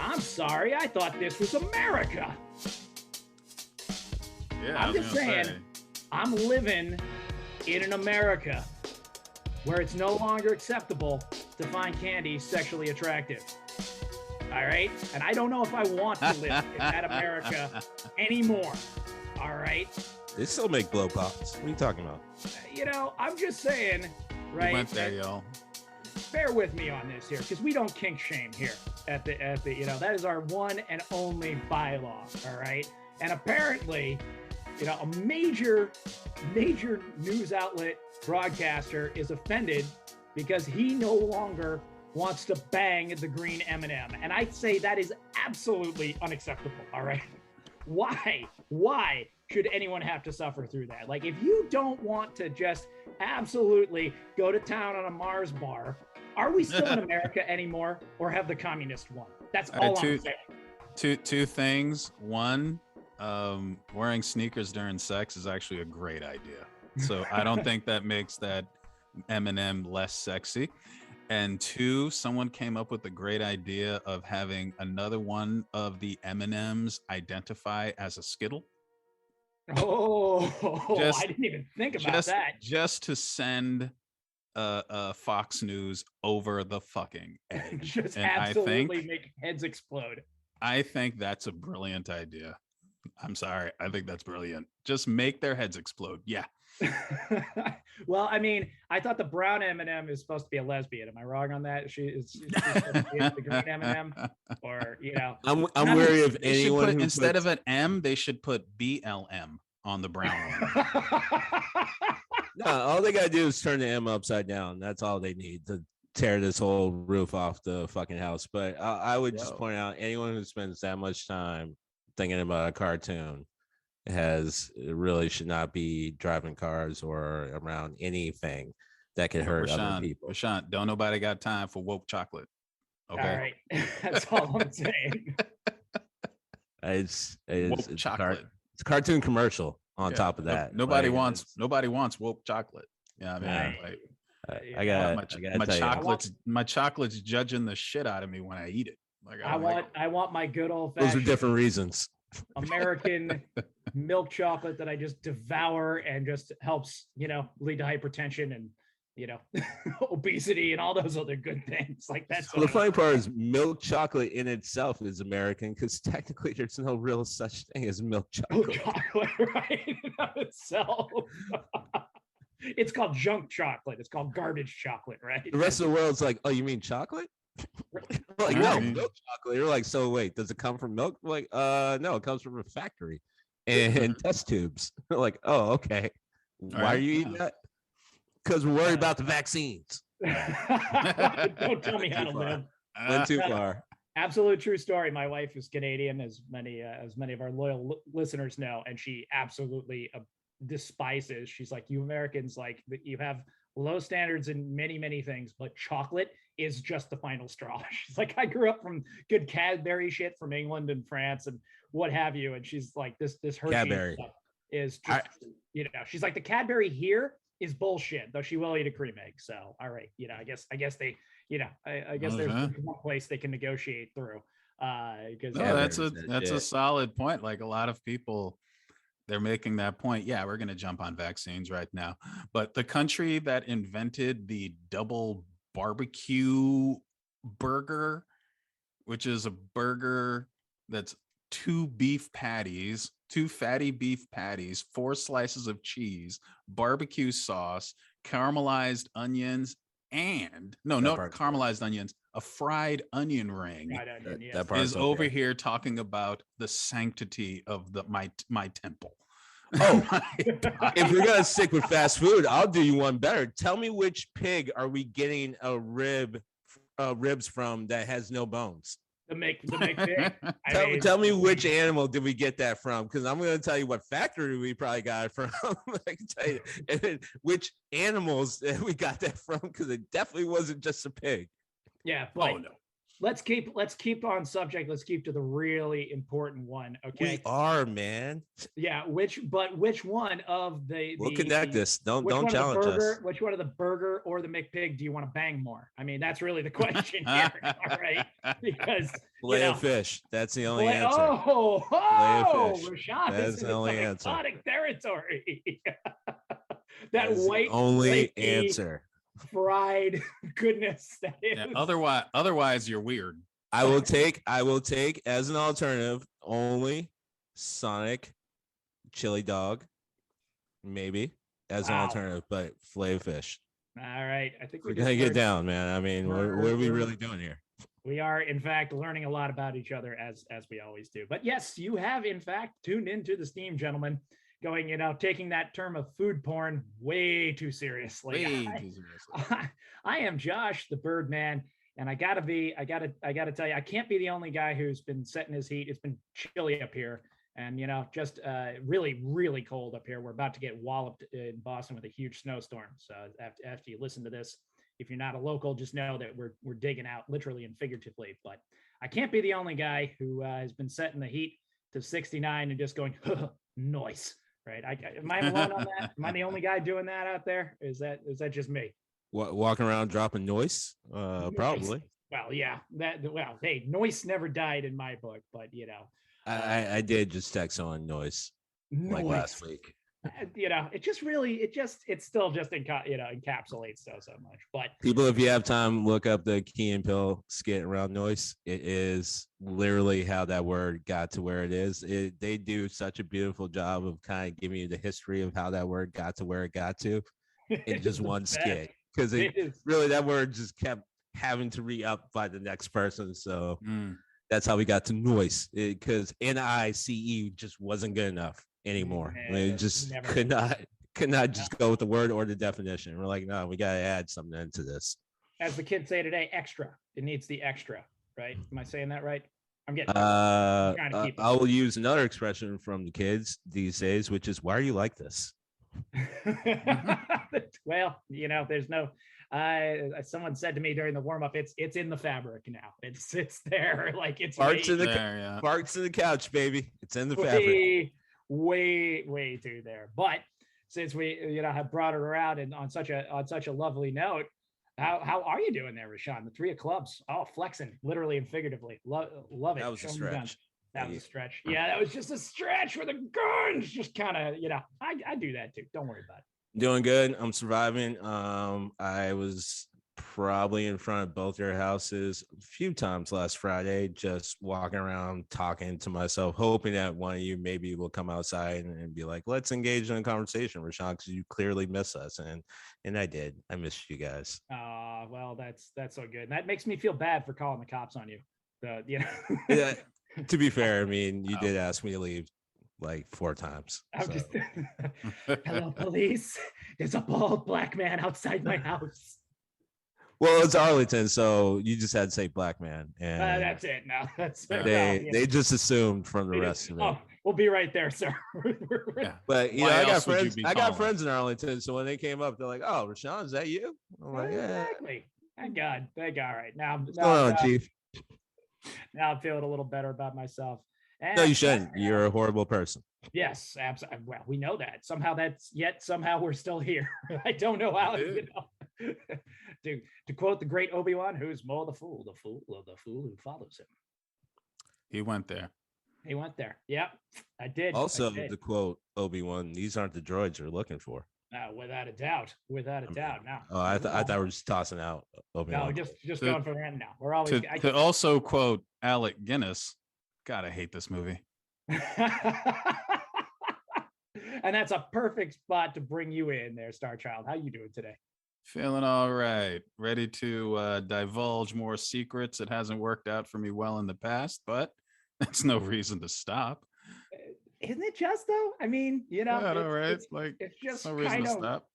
I'm sorry, I thought this was America. Yeah, I'm just saying, I'm living in an America where it's no longer acceptable to find candy sexually attractive. All right? And I don't know if I want to live in that America anymore. All right? They still make blow pops. What are you talking about? You know, I'm just saying, right? We went there, y'all. Bear with me on this here, because we don't kink shame here at the that is our one and only bylaw. All right? And apparently, a major news outlet broadcaster is offended because he no longer wants to bang the green M&M. And I say that is absolutely unacceptable. All right. Why should anyone have to suffer through that? Like, if you don't want to just absolutely go to town on a Mars bar, are we still in America anymore, or have the communists won? That's all I'm saying. Two things. One, wearing sneakers during sex is actually a great idea. So I don't think that makes that M&M less sexy. And two, someone came up with the great idea of having another one of the M&Ms identify as a Skittle. I didn't even think about that. Just to send Fox News over the fucking edge. Just and absolutely make heads explode. I think that's a brilliant idea. I'm sorry. I think that's brilliant. Just make their heads explode. Yeah. Well, I mean, I thought the brown M&M is supposed to be a lesbian. Am I wrong on that? She's supposed to be the green M&M, or I'm wary of anyone who instead of an M, they should put BLM on the brown one. No, all they gotta do is turn the M upside down. That's all they need to tear this whole roof off the fucking house. But I would just point out, anyone who spends that much time thinking about a cartoon really should not be driving cars or around anything that could hurt other people. RaShaun, don't nobody got time for woke chocolate. Okay. All right. That's all I'm saying. It's chocolate. It's a cartoon commercial on top of that. Nobody wants woke chocolate. Yeah, I got my chocolate's judging the shit out of me when I eat it. I want my good old fashioned. Those are different reasons. American milk chocolate that I just devour and just helps, lead to hypertension and, obesity and all those other good things. Like that's the funny part is milk chocolate in itself is American, because technically there's no real such thing as milk chocolate. Milk chocolate, right? In of itself. It's called junk chocolate. It's called garbage chocolate, right? The rest of the world's like, oh, you mean chocolate? Like, no, milk chocolate. You're like, so wait, does it come from milk? Like, no, it comes from a factory and test tubes. Like, oh, okay. Why are you eating that? Because we're worried about the vaccines. Don't tell me how to live. Went too far. Absolute true story. My wife is Canadian, as many of our loyal listeners know, and she absolutely despises. She's like, you Americans, like, you have low standards in many, many things, but chocolate is just the final straw. She's like, I grew up from good Cadbury shit from England and France and what have you. And she's like, this Hershey stuff is just, she's like, the Cadbury here is bullshit, though she will eat a cream egg. So, all right. I guess they, I guess there's one place they can negotiate through. That's a solid point. Like, a lot of people, they're making that point. Yeah, we're going to jump on vaccines right now. But the country that invented the double barbecue burger, which is a burger that's two fatty beef patties, 4 slices of cheese, barbecue sauce, caramelized onions, and caramelized onions, a fried onion ring, is over here talking about the sanctity of my temple. Oh, if you're gonna stick with fast food, I'll do you one better. Tell me which pig are we getting ribs from that has no bones? The make pig. Tell me which animal did we get that from? Because I'm going to tell you what factory we probably got it from. I can tell you, and then which animals we got that from, because it definitely wasn't just a pig. Yeah, like, let's keep on subject. Let's keep to the really important one. Okay. We are, man. Yeah. Which one of we'll connect this. Don't challenge us. Which one of the burger or the McPig do you want to bang more? I mean, that's really the question here. All right. Because fillet of fish. That's the only answer. Oh, RaShaun, that's the only answer. Exotic territory. That white only answer. Fried goodness that is. Yeah, otherwise you're weird. I will take as an alternative only Sonic chili dog, maybe as an alternative, but fillet of fish. All right, I think we're gonna get down, man. I mean, what are we really doing here? We are, in fact, learning a lot about each other as we always do. But yes, you have, in fact, tuned into the Steam, gentlemen. Going, taking that term of food porn way too seriously. I am Josh, the Birdman, and I gotta tell you, I can't be the only guy who's been setting his heat. It's been chilly up here, and just really, really cold up here. We're about to get walloped in Boston with a huge snowstorm. So after you listen to this, if you're not a local, just know that we're digging out literally and figuratively. But I can't be the only guy who has been setting the heat to 69 and just going noise. Right? Am I alone on that? Am I the only guy doing that out there? Is that just me? What, walking around dropping noise? Probably. Well, yeah. Hey, noise never died in my book, but I did just text on noise like last week. It still just encapsulates so much. But people, if you have time, look up the Key and Peele skit around noise. It is literally how that word got to where it is. They do such a beautiful job of kind of giving you the history of how that word got to where it got to in just one skit, because really that word just kept having to re-up by the next person. So that's how we got to noise, because NICE just wasn't good enough anymore. It just could not just go with the word or the definition. We're like, no, we got to add something into this. As the kids say today, extra. It needs the extra, right? Am I saying that right? I'm getting. I will use another expression from the kids these days, which is, "Why are you like this?" Well, there's no. Someone said to me during the warm up, it's in the fabric now. It's there, like it's parts in the parts of the couch, baby. It's in the fabric. Way too there. But since we have brought it around and on such a lovely note, how are you doing there, RaShaun? The 3 of clubs, flexing literally and figuratively. Love it. That was a stretch. That was a stretch. Yeah, that was just a stretch with the guns. Just kind of, I do that too. Don't worry about it. Doing good. I'm surviving. I was probably in front of both your houses a few times last Friday, just walking around talking to myself, hoping that one of you maybe will come outside and be like, let's engage in a conversation, RaShaun, because you clearly miss us. And I did. I missed you guys. Well, that's so good. And that makes me feel bad for calling the cops on you. Yeah, to be fair, I mean, you did ask me to leave like 4 times. So. Hello, police. There's a bald black man outside my house. Well, it's Arlington, so you just had to say black man, and that's it. No, that's they just assumed from the rest of it. Oh, we'll be right there, sir. But I got friends. I got friends in Arlington, so when they came up, they're like, "Oh, RaShaun, is that you?" I'm like, "Yeah." Exactly. Thank God. All right, now. What's going on, Chief? Now I'm feeling a little better about myself. And no, you shouldn't. You're a horrible person. Yes, absolutely. Well, we know that. Somehow we're still here. I don't know how. To quote the great Obi-Wan, who's more the fool of the fool who follows him. He went there. Yep, I did. Also, to quote Obi-Wan, these aren't the droids you're looking for. Without a doubt. Now. Oh, I thought we were just tossing out Obi-Wan. No, just going for the end now. We're always to also quote Alec Guinness. God, I hate this movie. And that's a perfect spot to bring you in there, Star Child. How you doing today? Feeling all right. Ready to divulge more secrets. It hasn't worked out for me well in the past, but that's no reason to stop. Isn't it just though? I mean, it's just no reason to stop.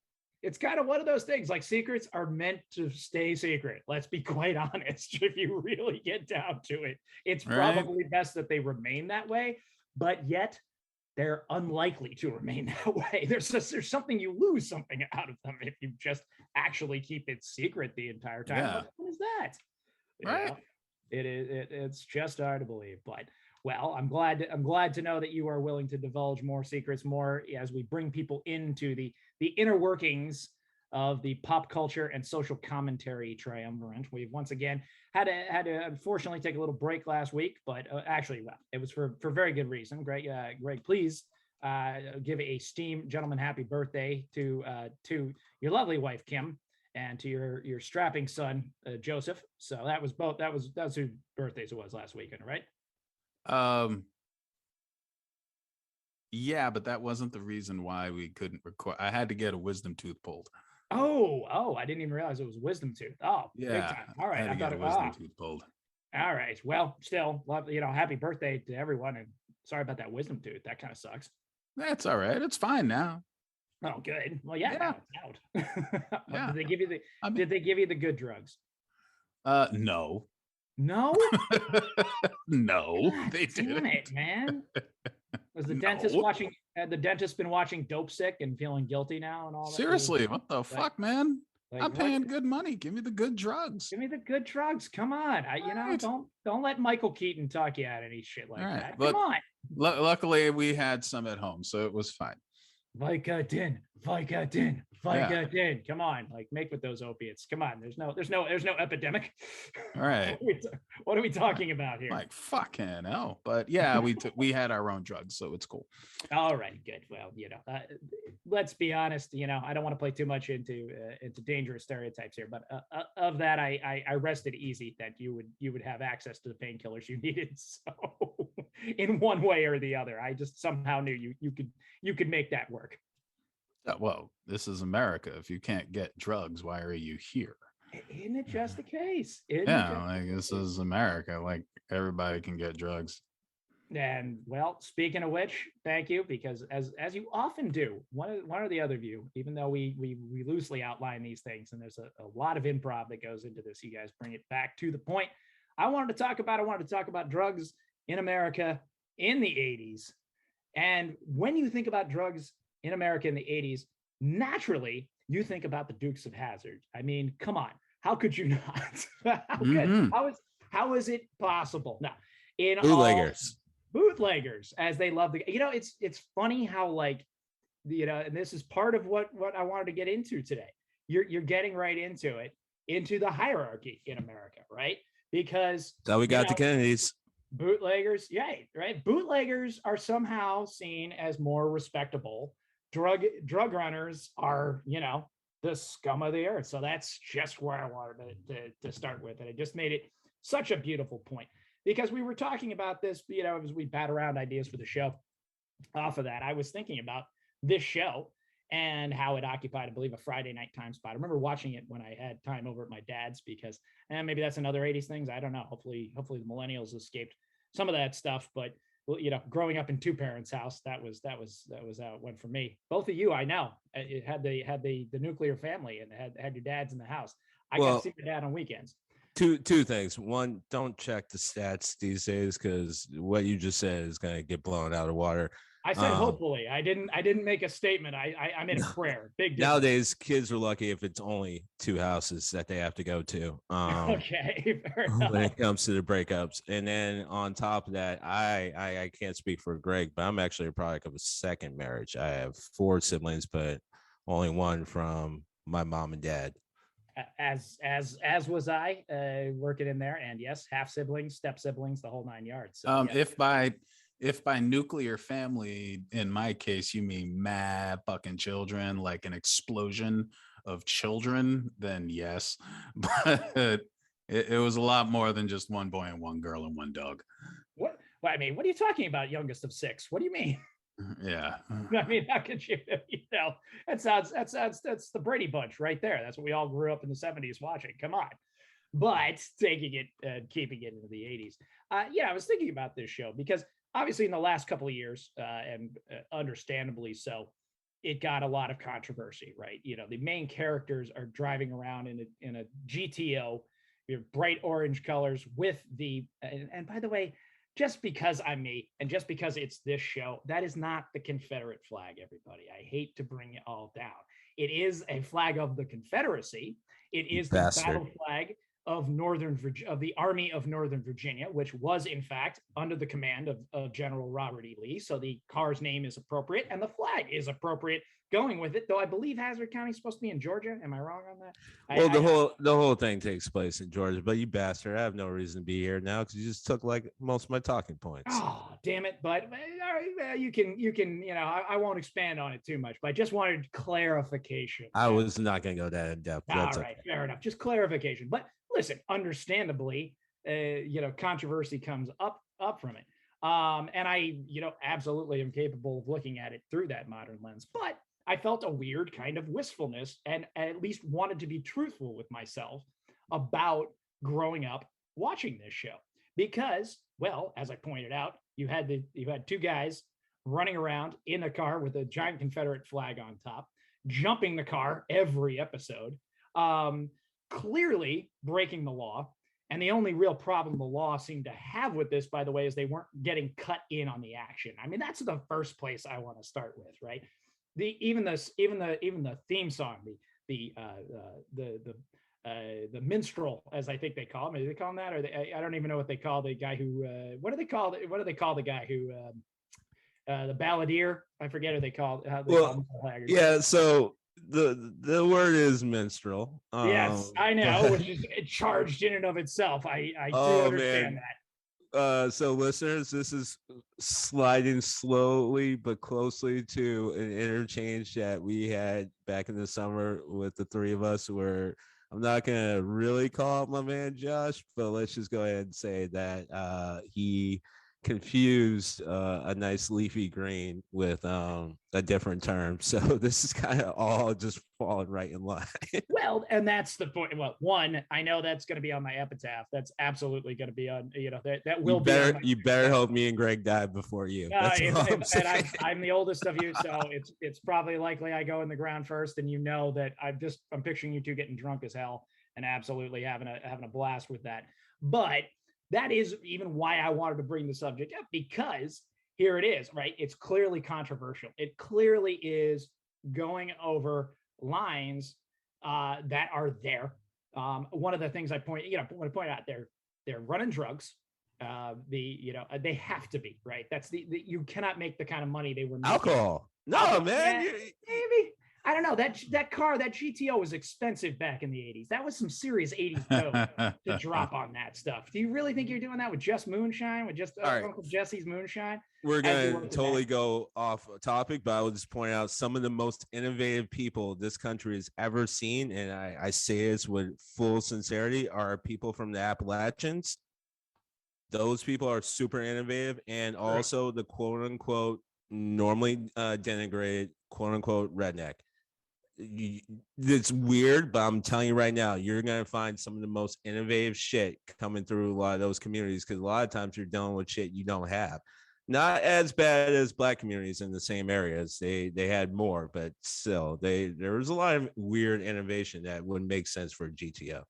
It's kind of one of those things, like secrets are meant to stay secret. Let's be quite honest. If you really get down to it, it's probably best that they remain that way, but yet they're unlikely to remain that way. There's something, you lose something out of them if you just actually keep it secret the entire time. Yeah. What is that? Right. It's just hard to believe, but well, I'm glad to know that you are willing to divulge more secrets, more as we bring people into the inner workings of the pop culture and social commentary triumvirate. We've once again had to unfortunately take a little break last week, but actually, well, it was for very good reason. Greg, please give a steam gentleman happy birthday to your lovely wife Kim and to your strapping son Joseph. So that's whose birthdays it was last weekend, right? Yeah, but that wasn't the reason why we couldn't record. I had to get a wisdom tooth pulled. Oh, I didn't even realize it was wisdom tooth. Oh, yeah. Big time. All right. I thought it was wisdom tooth pulled. All right. Well, still, happy birthday to everyone. And sorry about that wisdom tooth. That kind of sucks. That's all right. It's fine now. Oh, good. Well, yeah. Now it's out. Yeah. Did they give you the good drugs? No. No? No, they didn't. Damn it, man. Was the dentist been watching Dope Sick and feeling guilty now and all that? Seriously, what the fuck, man? I'm paying good money. Give me the good drugs. Give me the good drugs. Come on. Don't let Michael Keaton talk you out of any shit like that. Come on. Luckily, we had some at home, so it was fine. Vicodin. Come on, make with those opiates. Come on. There's no epidemic. All right. What are we talking about here? Fucking hell. But yeah, we had our own drugs, so it's cool. All right, good. Well, let's be honest. I don't want to play too much into dangerous stereotypes here, but of that, I rested easy that you would have access to the painkillers you needed. So, in one way or the other, I just somehow knew you could make that work. Well, this is America. If you can't get drugs, why are you here? Isn't it just the case? This is America. Everybody can get drugs. And well, speaking of which, thank you, because as you often do, one or the other of you, even though we loosely outline these things, and there's a lot of improv that goes into this, you guys bring it back to the point. I wanted to talk about drugs in America in the 80s. And when you think about drugs in America in the 80s, naturally, you think about the Dukes of Hazzard. I mean, come on. How could you not? How is it possible? Now, in bootleggers, as they love the, it's funny how and this is part of what I wanted to get into today. You're getting right into it, into the hierarchy in America, right? Because so we got the Kennedys. Bootleggers, yeah, right. Bootleggers are somehow seen as more respectable. Drug runners are, the scum of the earth. So that's just where I wanted to start with. And it just made it such a beautiful point, because we were talking about this, as we bat around ideas for the show. Off of that, I was thinking about this show and how it occupied, I believe, a Friday night time spot. I remember watching it when I had time over at my dad's, because maybe that's another 80s things. I don't know. Hopefully the millennials escaped some of that stuff, but growing up in two parents' house, that was how it went for me. Both of you, I know, it had the nuclear family and had your dads in the house. I got to see your dad on weekends. Two things. One, don't check the stats these days, because what you just said is going to get blown out of water. I said hopefully. I didn't make a statement. I made a prayer. Big difference. Nowadays, kids are lucky if it's only two houses that they have to go to. Okay, fair enough. When it comes to the breakups. And then on top of that, I can't speak for Greg, but I'm actually a product of a second marriage. I have 4 siblings, but only one from my mom and dad. As was I, working in there, and yes, half siblings, step siblings, the whole 9 yards. So, yeah. If by nuclear family, in my case, you mean mad fucking children, like an explosion of children, then yes. But it was a lot more than just one boy and one girl and one dog. What? Well, I mean, what are you talking about? Youngest of 6? What do you mean? Yeah. I mean, how could you? That's the Brady Bunch right there. That's what we all grew up in the 70s watching. Come on. But taking it, keeping it into the 80s. I was thinking about this show because obviously in the last couple of years, and understandably so, it got a lot of controversy, right? The main characters are driving around in a GTO, bright orange colors with and by the way, just because I'm me and just because it's this show, that is not the Confederate flag, everybody. I hate to bring it all down. It is a flag of the Confederacy. It is the battle flag of the Army of Northern Virginia, which was in fact under the command of General Robert E. Lee. So the car's name is appropriate and the flag is appropriate going with it, though I believe Hazard County is supposed to be in Georgia. Am I wrong on that? Well, the whole thing takes place in Georgia, but you bastard, I have no reason to be here now because you just took like most of my talking points. Oh, damn it. But all right, you can, I won't expand on it too much, but I just wanted clarification. I was not going to go that in depth. All right, okay. Fair enough. Just clarification. But listen, understandably, controversy comes up from it. And I, absolutely am capable of looking at it through that modern lens, but I felt a weird kind of wistfulness and at least wanted to be truthful with myself about growing up watching this show because, well, as I pointed out, you had two guys running around in a car with a giant Confederate flag on top, jumping the car every episode, clearly breaking the law. And the only real problem the law seemed to have with this, by the way, is they weren't getting cut in on the action. I mean, that's the first place I want to start with, right? Even the theme song, the minstrel, as I think they call him. Do they call him that, or I don't even know what they call the guy who. What do they call the guy who? The balladeer. I forget what they call. Yeah. So the word is minstrel. Yes, I know, which is charged in and of itself. I do understand that. So listeners, this is sliding slowly but closely to an interchange that we had back in the summer with the three of us, where I'm not going to really call out my man Josh, but let's just go ahead and say that he confused a nice leafy green with a different term. So this is kind of all just falling right in line. Well, and that's the point. Well, one, I know that's going to be on my epitaph. That's absolutely going to be on, that will be. You better hope me and Greg die before you. And I'm the oldest of you, so it's probably likely I go in the ground first. And that I'm picturing you two getting drunk as hell and absolutely having a blast with that. But that is even why I wanted to bring the subject up, because here it is, right? It's clearly controversial. It clearly is going over lines that are there. One of the things I want to point out, they're running drugs. They have to be, right? That's you cannot make the kind of money they were making. Alcohol. No, man. Maybe. I don't know. That car, that GTO was expensive back in the 80s. That was some serious 80s dough to drop on that stuff. Do you really think you're doing that with just moonshine, with just Uncle Jesse's moonshine? We're going to totally go off topic, but I will just point out some of the most innovative people this country has ever seen, and I say this with full sincerity, are people from the Appalachians. Those people are super innovative, and also the quote-unquote normally denigrated quote-unquote redneck. It's weird, but I'm telling you right now, you're going to find some of the most innovative shit coming through a lot of those communities, because a lot of times you're dealing with shit you don't have. Not as bad as Black communities in the same areas. They had more, but still, there was a lot of weird innovation that wouldn't make sense for a GTO.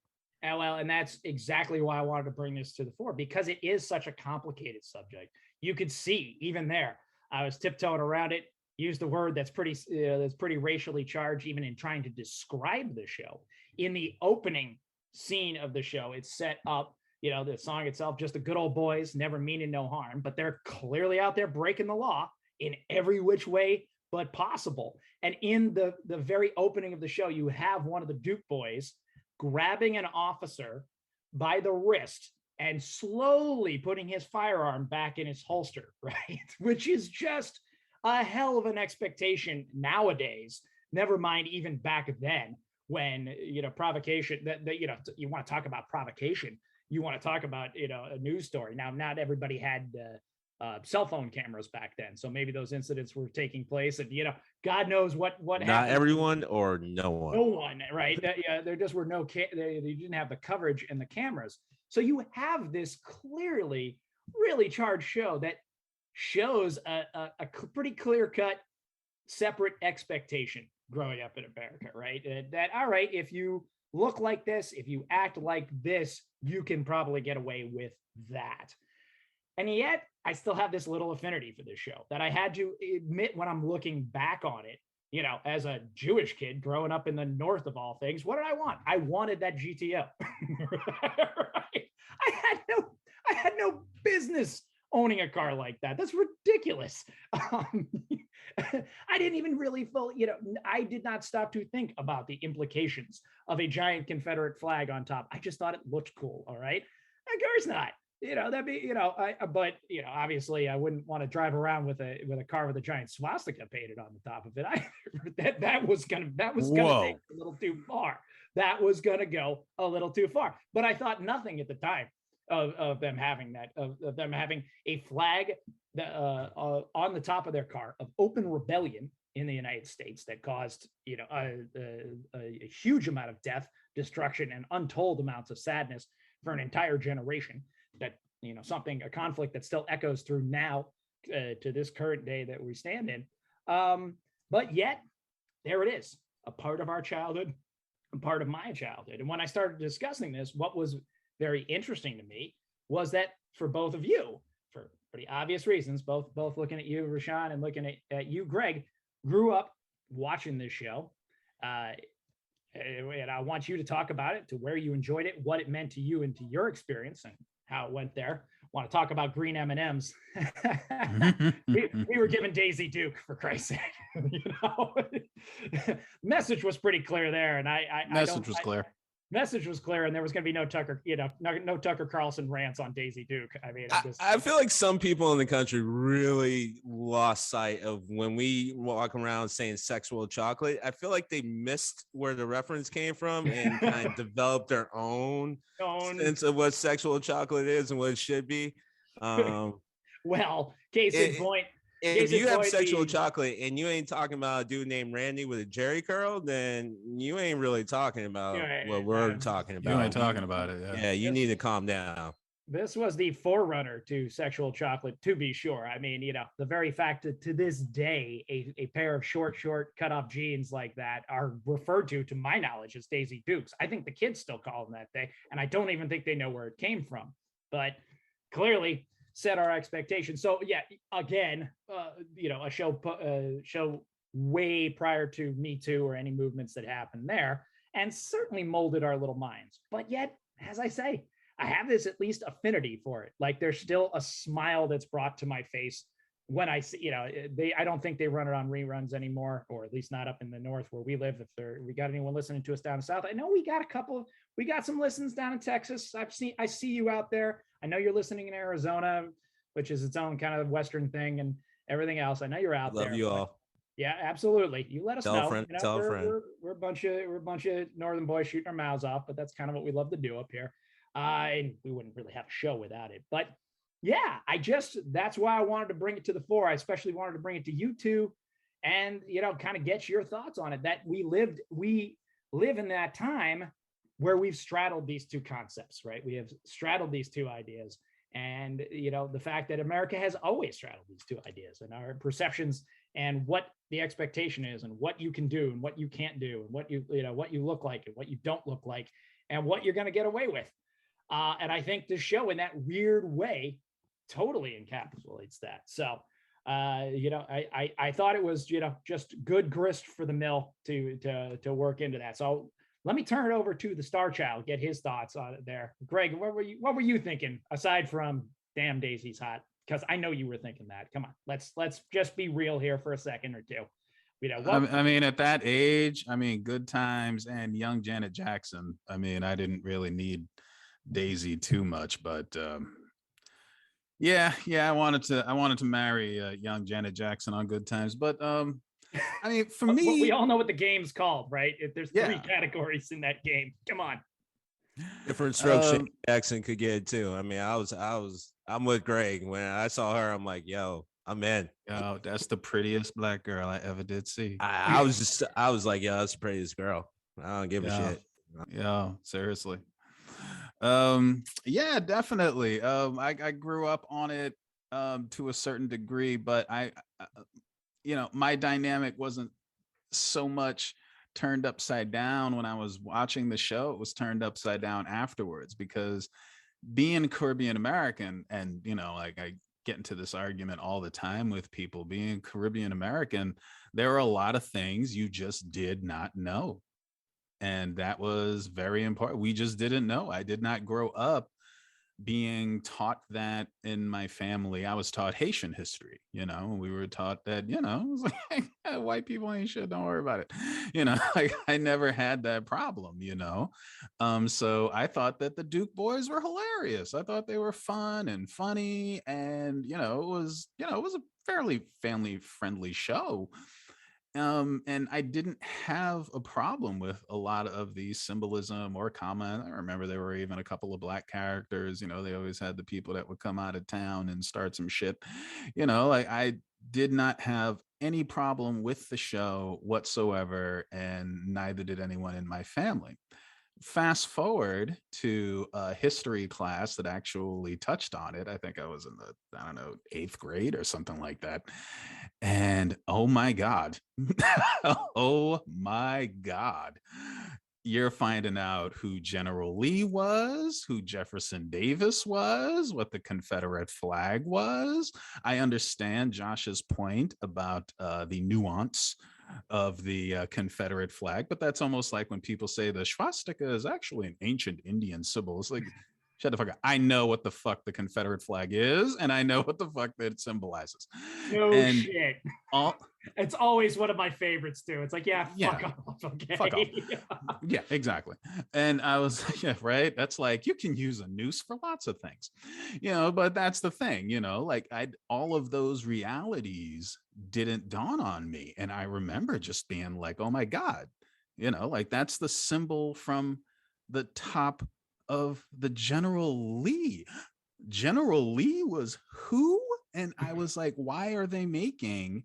Well, and that's exactly why I wanted to bring this to the fore, because it is such a complicated subject. You could see even there, I was tiptoeing around it. Used a word that's pretty racially charged, even in trying to describe the show. In the opening scene of the show, it's set up, the song itself, just the good old boys, never meaning no harm, but they're clearly out there breaking the law in every which way but possible. And in the very opening of the show, you have one of the Duke boys grabbing an officer by the wrist and slowly putting his firearm back in his holster, right? Which is just a hell of an expectation nowadays, never mind even back then when, provocation, you want to talk about provocation, you want to talk about, a news story. Now, not everybody had cell phone cameras back then, so maybe those incidents were taking place, and, God knows what happened. Not everyone or no one. No one, right? There just were they didn't have the coverage and the cameras. So you have this clearly really charged show that shows a pretty clear-cut separate expectation growing up in America, right? That, all right, if you look like this, if you act like this, you can probably get away with that. And yet I still have this little affinity for this show that I had to admit when I'm looking back on it, you know, as a Jewish kid growing up in the North of all things, what did I want? I wanted that GTO. Right? I had no business owning a car like that. That's ridiculous. I didn't even really you know, I did not stop to think about the implications of a giant Confederate flag on top. I just thought it looked cool. All right. Of course not. You know, that'd be, you know, but you know, obviously I wouldn't want to drive around with a car with a giant swastika painted on the top of it. That was gonna take a little too far. That was gonna go a little too far. But I thought nothing at the time of them having that, of them having a flag that, on the top of their car of open rebellion in the United States that caused, you know, a huge amount of death, destruction, and untold amounts of sadness for an entire generation. That, you know, a conflict that still echoes through now to this current day that we stand in. But yet, there it is, a part of our childhood, a part of my childhood. And when I started discussing this, what was very interesting to me was that for both of you, for pretty obvious reasons, both looking at you, RaShaun, and looking at you, Greg, grew up watching this show. And I want you to talk about it, to where you enjoyed it, what it meant to you and to your experience, and how it went there. Want to talk about green M&Ms? we were given Daisy Duke, for Christ's sake. You know, message was pretty clear there, and message was clear. Message was clear, and there was going to be no Tucker, you know, no Tucker Carlson rants on Daisy Duke. I mean, I feel like some people in the country really lost sight of when we walk around saying sexual chocolate. I feel like they missed where the reference came from and kind of developed their own sense of what sexual chocolate is and what it should be. Well, case in point. If you have sexual chocolate and you ain't talking about a dude named Randy with a Jerry curl, then you ain't really talking about what we're talking about. You ain't talking about it. Yeah, you need to calm down. This was the forerunner to sexual chocolate, to be sure. I mean, you know, the very fact that to this day, a pair of short cut off jeans like that are referred to my knowledge, as Daisy Dukes. I think the kids still call them that thing, and I don't even think they know where it came from. But clearly, set our expectations. So yeah, again, you know, a show way prior to Me Too or any movements that happened there, and certainly molded our little minds. But yet, as I say, I have this at least affinity for it. Like, there's still a smile that's brought to my face when I see, you know, I don't think they run it on reruns anymore, or at least not up in the North where we live. If we got anyone listening to us down south, I know we got some listens down in Texas. I see you out there. I know you're listening in Arizona, which is its own kind of Western thing and everything else. I know you're out there. Love you all. Yeah, absolutely. You let us know. Tell a friend. We're a bunch of northern boys shooting our mouths off, but that's kind of what we love to do up here. And we wouldn't really have a show without it. But yeah, that's why I wanted to bring it to the fore. I especially wanted to bring it to you two, and, you know, kind of get your thoughts on it. That we live in that time where we've straddled these two concepts, right? We have straddled these two ideas. And, you know, the fact that America has always straddled these two ideas, and our perceptions and what the expectation is, and what you can do and what you can't do, and what you look like and what you don't look like, and what you're going to get away with. And I think this show, in that weird way, totally encapsulates that. So, you know, I thought it was, you know, just good grist for the mill to work into that. So let me turn it over to the Star Child, get his thoughts on it there. Greg, what were you thinking, aside from damn Daisy's hot? Because I know you were thinking that. Come on, let's just be real here for a second or two. You know, I mean, at that age, I mean, Good Times and young Janet Jackson. I mean, I didn't really need Daisy too much, but yeah, I wanted to marry young Janet Jackson on Good Times, but I mean, for me, we all know what the game's called, right? If there's 3 categories in that game, come on. Different strokes Jackson could get too. I mean, I'm with Greg. When I saw her, I'm like, yo, I'm in. Yo, that's the prettiest black girl I ever did see. I was like, yo, that's the prettiest girl. I don't give a shit. Yeah, seriously. Yeah, definitely. I grew up on it to a certain degree, but I you know, my dynamic wasn't so much turned upside down when I was watching the show. It was turned upside down afterwards, because being Caribbean American, and, you know, like get into this argument all the time with people being Caribbean American. There are a lot of things you just did not know. And that was very important. We just didn't know. I did not grow up being taught that in my family. I was taught Haitian history, we were taught that, it was like, white people ain't shit, don't worry about it. Like I never had that problem, so I thought that the Duke boys were hilarious. I thought they were fun and funny, and it was a fairly family friendly show. And I didn't have a problem with a lot of the symbolism or comment. I remember there were even a couple of black characters. They always had the people that would come out of town and start some shit. I did not have any problem with the show whatsoever, and neither did anyone in my family. Fast forward to a history class that actually touched on it. I think I was in the, 8th grade or something like that. And oh my God, oh my God, you're finding out who General Lee was, who Jefferson Davis was, what the Confederate flag was. I understand Josh's point about the nuance of the Confederate flag, but that's almost like when people say the swastika is actually an ancient Indian symbol. It's like, shut the fuck up. I know what the fuck the Confederate flag is, and I know what the fuck that it symbolizes. No shit. It's always one of my favorites too. It's like, fuck off. Okay. Fuck off. Yeah, exactly. And I was, right. That's like, you can use a noose for lots of things, but that's the thing, like all of those realities didn't dawn on me. And I remember just being like, oh my God, like that's the symbol from the top of the General Lee. General Lee was who? And I was like, why are they making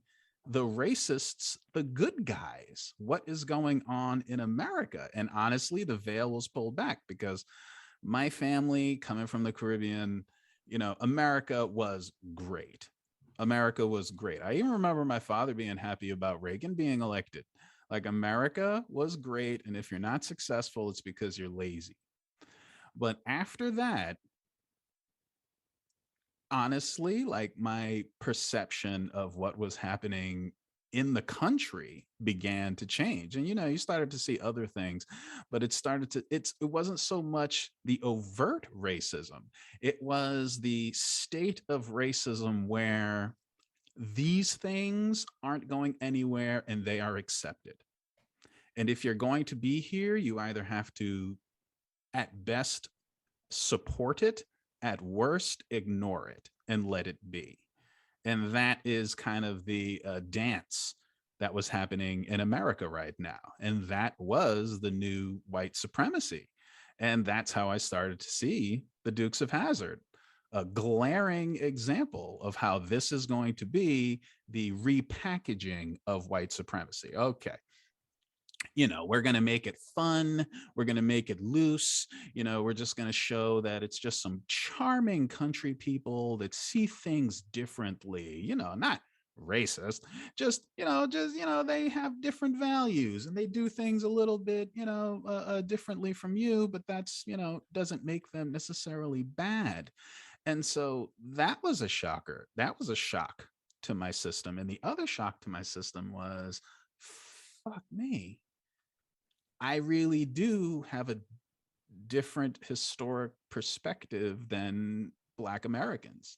the racists the good guys? What is going on in America? And honestly, the veil was pulled back because my family, coming from the Caribbean, America was great. America was great. I even remember my father being happy about Reagan being elected. Like, America was great, and if you're not successful, it's because you're lazy. But after that, honestly, like, my perception of what was happening in the country began to change. And you started to see other things, but it wasn't so much the overt racism. It was the state of racism where these things aren't going anywhere and they are accepted. And if you're going to be here, you either have to, at best, support it, at worst, ignore it and let it be. And that is kind of the dance that was happening in America right now. And that was the new white supremacy. And that's how I started to see the Dukes of Hazzard, a glaring example of how this is going to be the repackaging of white supremacy. Okay. We're going to make it fun. We're going to make it loose. We're just going to show that it's just some charming country people that see things differently, not racist, just they have different values and they do things a little bit, differently from you, but that's, doesn't make them necessarily bad. And so that was a shocker. That was a shock to my system. And the other shock to my system was, fuck me, I really do have a different historic perspective than Black Americans,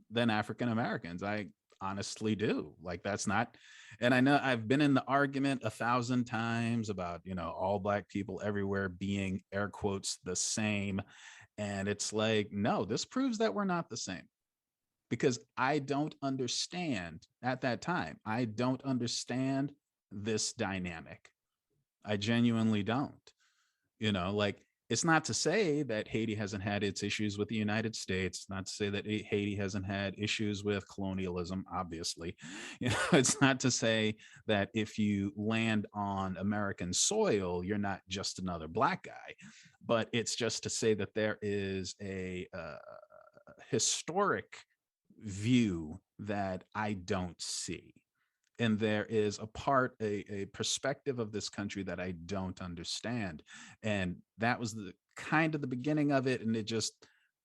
than African Americans. I honestly do. Like, that's not, and I know I've been in the argument 1,000 times about, all Black people everywhere being, air quotes, the same. And it's like, no, this proves that we're not the same. Because I don't understand, at that time, I don't understand this dynamic. I genuinely don't. Like, it's not to say that Haiti hasn't had its issues with the United States, not to say that Haiti hasn't had issues with colonialism, obviously. It's not to say that if you land on American soil, you're not just another Black guy, but it's just to say that there is a historic view that I don't see. And there is a perspective of this country that I don't understand. And that was the kind of the beginning of it. And it just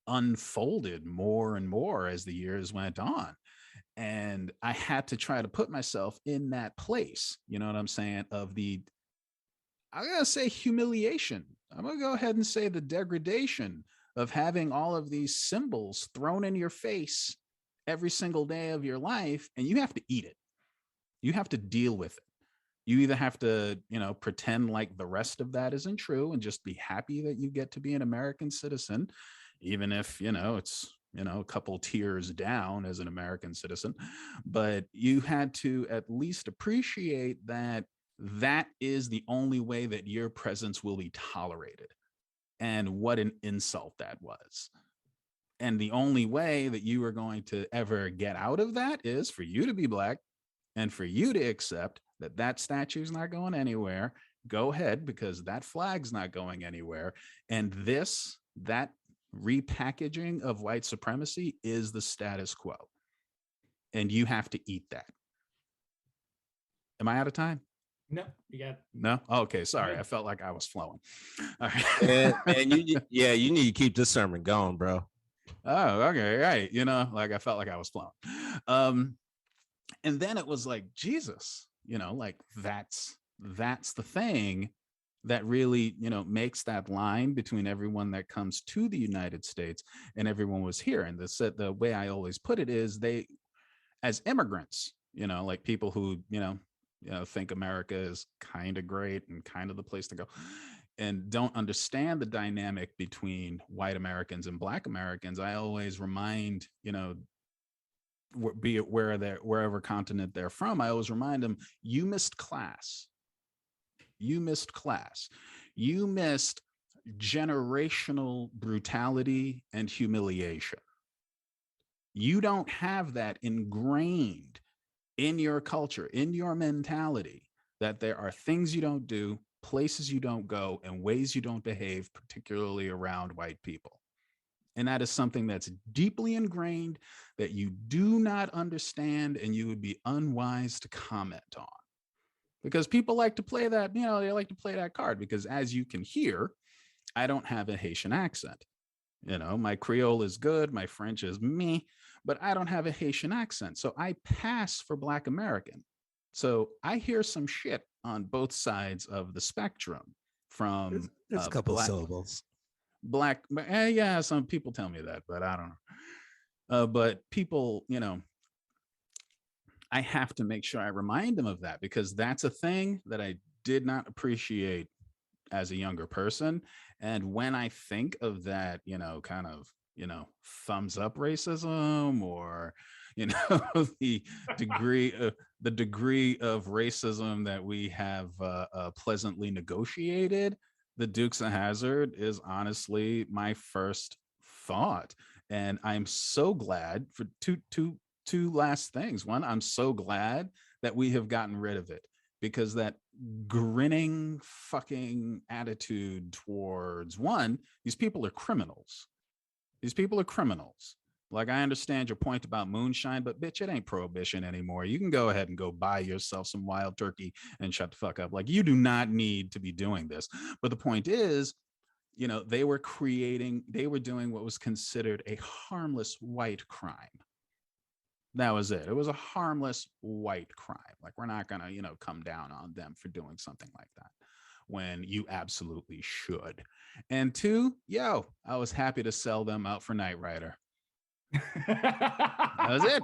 unfolded more and more as the years went on. And I had to try to put myself in that place, you know what I'm saying, of the, I'm going to say humiliation. I'm going to go ahead and say the degradation of having all of these symbols thrown in your face every single day of your life, and you have to eat it. You have to deal with it. You either have to, pretend like the rest of that isn't true and just be happy that you get to be an American citizen, even if, it's, a couple tiers down as an American citizen. But you had to at least appreciate that that is the only way that your presence will be tolerated. And what an insult that was. And the only way that you are going to ever get out of that is for you to be Black and for you to accept that that statue is not going anywhere. Go ahead, because that flag's not going anywhere. And that repackaging of white supremacy is the status quo. And you have to eat that. Am I out of time? No, you got no. Okay, sorry. I felt like I was flowing. All right. and you need to keep this sermon going, bro. Oh, okay, right. Like I felt like I was flowing. And then it was like, Jesus, like that's the thing that really, makes that line between everyone that comes to the United States and everyone was here. And the way I always put it is they, as immigrants, like people who, think America is kind of great and kind of the place to go and don't understand the dynamic between white Americans and Black Americans. I always remind, be it wherever continent they're from, I always remind them, you missed class. You missed class. You missed generational brutality and humiliation. You don't have that ingrained in your culture, in your mentality, that there are things you don't do, places you don't go, and ways you don't behave, particularly around white people. And that is something that's deeply ingrained that you do not understand and you would be unwise to comment on. Because people like to play that, they like to play that card because, as you can hear, I don't have a Haitian accent. My Creole is good, my French is meh, but I don't have a Haitian accent. So I pass for Black American. So I hear some shit on both sides of the spectrum from there's a couple of syllables. Black, yeah, some people tell me that, but I don't know. But people, I have to make sure I remind them of that because that's a thing that I did not appreciate as a younger person. And when I think of that, kind of, thumbs up racism or, the degree of racism that we have pleasantly negotiated, the Dukes of Hazzard is honestly my first thought. And I'm so glad for two last things. One, I'm so glad that we have gotten rid of it because that grinning fucking attitude towards one, these people are criminals. These people are criminals. Like, I understand your point about moonshine, but bitch, it ain't prohibition anymore. You can go ahead and go buy yourself some wild turkey and shut the fuck up. Like, you do not need to be doing this. But the point is, they were doing what was considered a harmless white crime. That was it. It was a harmless white crime. Like, we're not going to, come down on them for doing something like that when you absolutely should. And two, I was happy to sell them out for Knight Rider. That was it.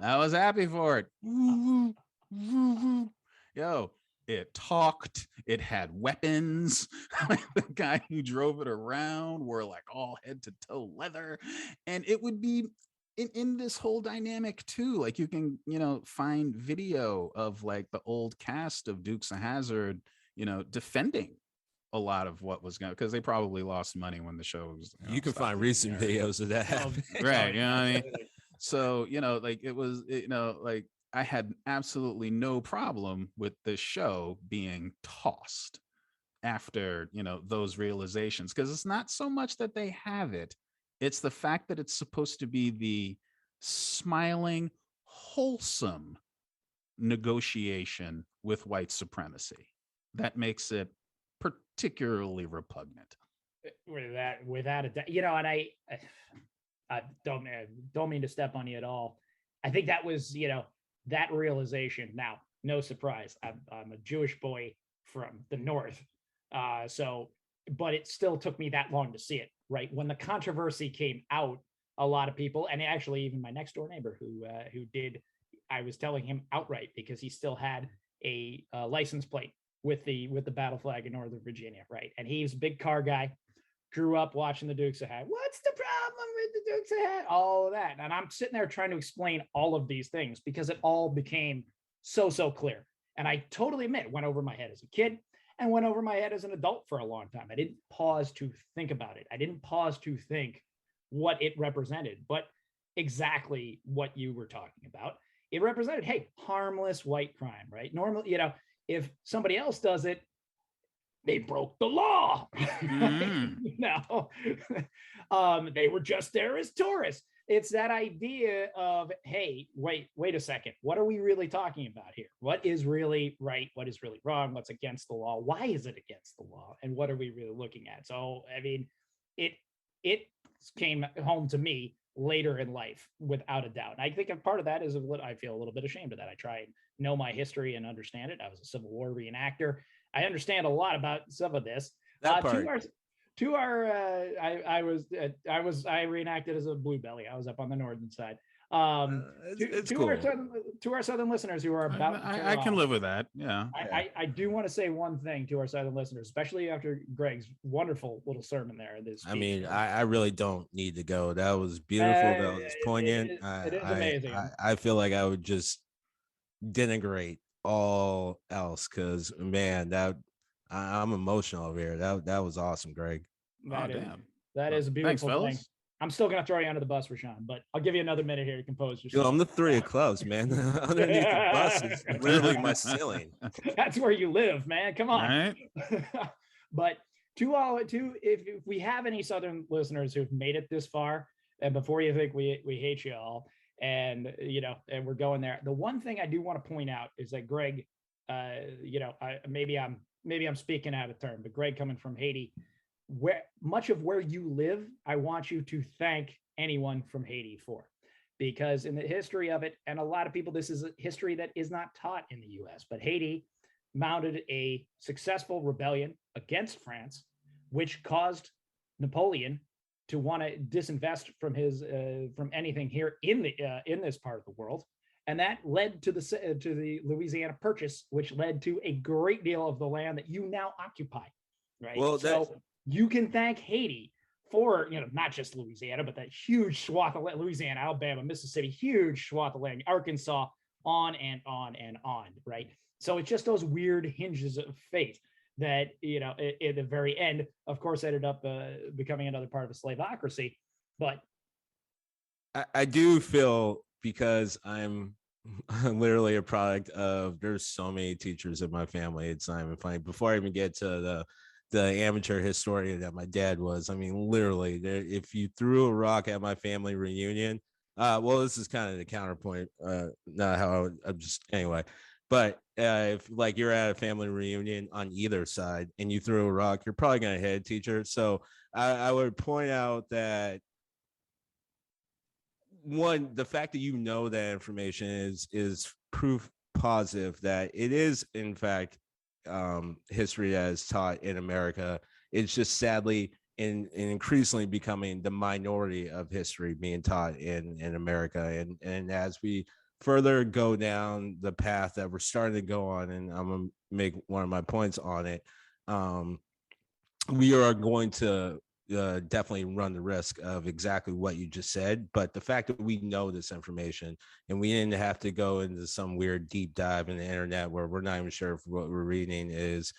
I was happy for it. It talked. It had weapons. The guy who drove it around wore like all head to toe leather. And it would be in this whole dynamic too. Like, you can, find video of like the old cast of Dukes of Hazzard, defending a lot of what was going, because they probably lost money when the show was. You can find recent videos of that. Right. You know what I mean? So, like it was, like I had absolutely no problem with the show being tossed after, those realizations, because it's not so much that they have it. It's the fact that it's supposed to be the smiling, wholesome negotiation with white supremacy that makes it particularly repugnant. without a doubt, and I don't mean to step on you at all. I think that was, that realization. Now, no surprise, I'm a Jewish boy from the north, but it still took me that long to see it. Right when the controversy came out, a lot of people, and actually even my next door neighbor who did, I was telling him outright because he still had a license plate with the battle flag in Northern Virginia, right? And he's a big car guy. Grew up watching the Dukes of Hazzard. What's the problem with the Dukes of Hazzard? All of that. And I'm sitting there trying to explain all of these things because it all became so clear. And I totally admit, it went over my head as a kid and went over my head as an adult for a long time. I didn't pause to think about it. I didn't pause to think what it represented, but exactly what you were talking about. It represented, hey, harmless white crime, right? Normally, if somebody else does it, they broke the law. They were just there as tourists. It's that idea of, hey, wait a second. What are we really talking about here? What is really right? What is really wrong? What's against the law? Why is it against the law? And what are we really looking at? So, I mean, it came home to me later in life, without a doubt. And I think a part of that is I feel a little bit ashamed of that. I try and know my history and understand it. I was a Civil War reenactor. I understand a lot about some of this. That part. I reenacted as a blue belly. I was up on the northern side. It's cool. To our southern listeners who are about, I can live with that. Yeah. I do want to say one thing to our southern listeners, especially after Greg's wonderful little sermon there. I mean, I really don't need to go. That was beautiful. That was poignant. It is amazing. I feel like I would just denigrate all else because, man, I'm emotional over here. That was awesome, Greg. That is a beautiful thing. I'm still gonna throw you under the bus, RaShaun, but I'll give you another minute here to compose yourself. I'm the three of clubs, man. Underneath the bus is literally my ceiling. That's where you live, man. Come on. Right. But if we have any Southern listeners who've made it this far, and before you think we hate you all, and and we're going there, the one thing I do want to point out is that Greg, maybe I'm speaking out of turn, but Greg, coming from Haiti, where much of where you live, I want you to thank anyone from Haiti for, because in the history of it, and a lot of people, this is a history that is not taught in the US, but Haiti mounted a successful rebellion against France, which caused Napoleon to want to disinvest from from anything here in this part of the world. And that led to the Louisiana Purchase, which led to a great deal of the land that you now occupy, right? Well, you can thank Haiti for, not just Louisiana, but that huge swath of land, Louisiana, Alabama, Mississippi, huge swath of land, Arkansas, on and on and on, right? So it's just those weird hinges of fate that, at the very end, of course, ended up becoming another part of a slaveocracy. But I do feel, because I'm literally a product of, there's so many teachers in my family, it's not even funny. Before I even get to the amateur historian that my dad was, I mean, literally, if you threw a rock at my family reunion, this is kind of the counterpoint, not how I'm just, anyway. But if like you're at a family reunion on either side and you threw a rock, you're probably going to hit a teacher. So I would point out that, one, the fact that that information is proof positive that it is, in fact, history that is taught in America. It's just sadly in increasingly becoming the minority of history being taught in America. And as we further go down the path that we're starting to go on, and I'm gonna make one of my points on it, we are going to definitely run the risk of exactly what you just said. But the fact that we know this information and we didn't have to go into some weird deep dive in the internet where we're not even sure if what we're reading is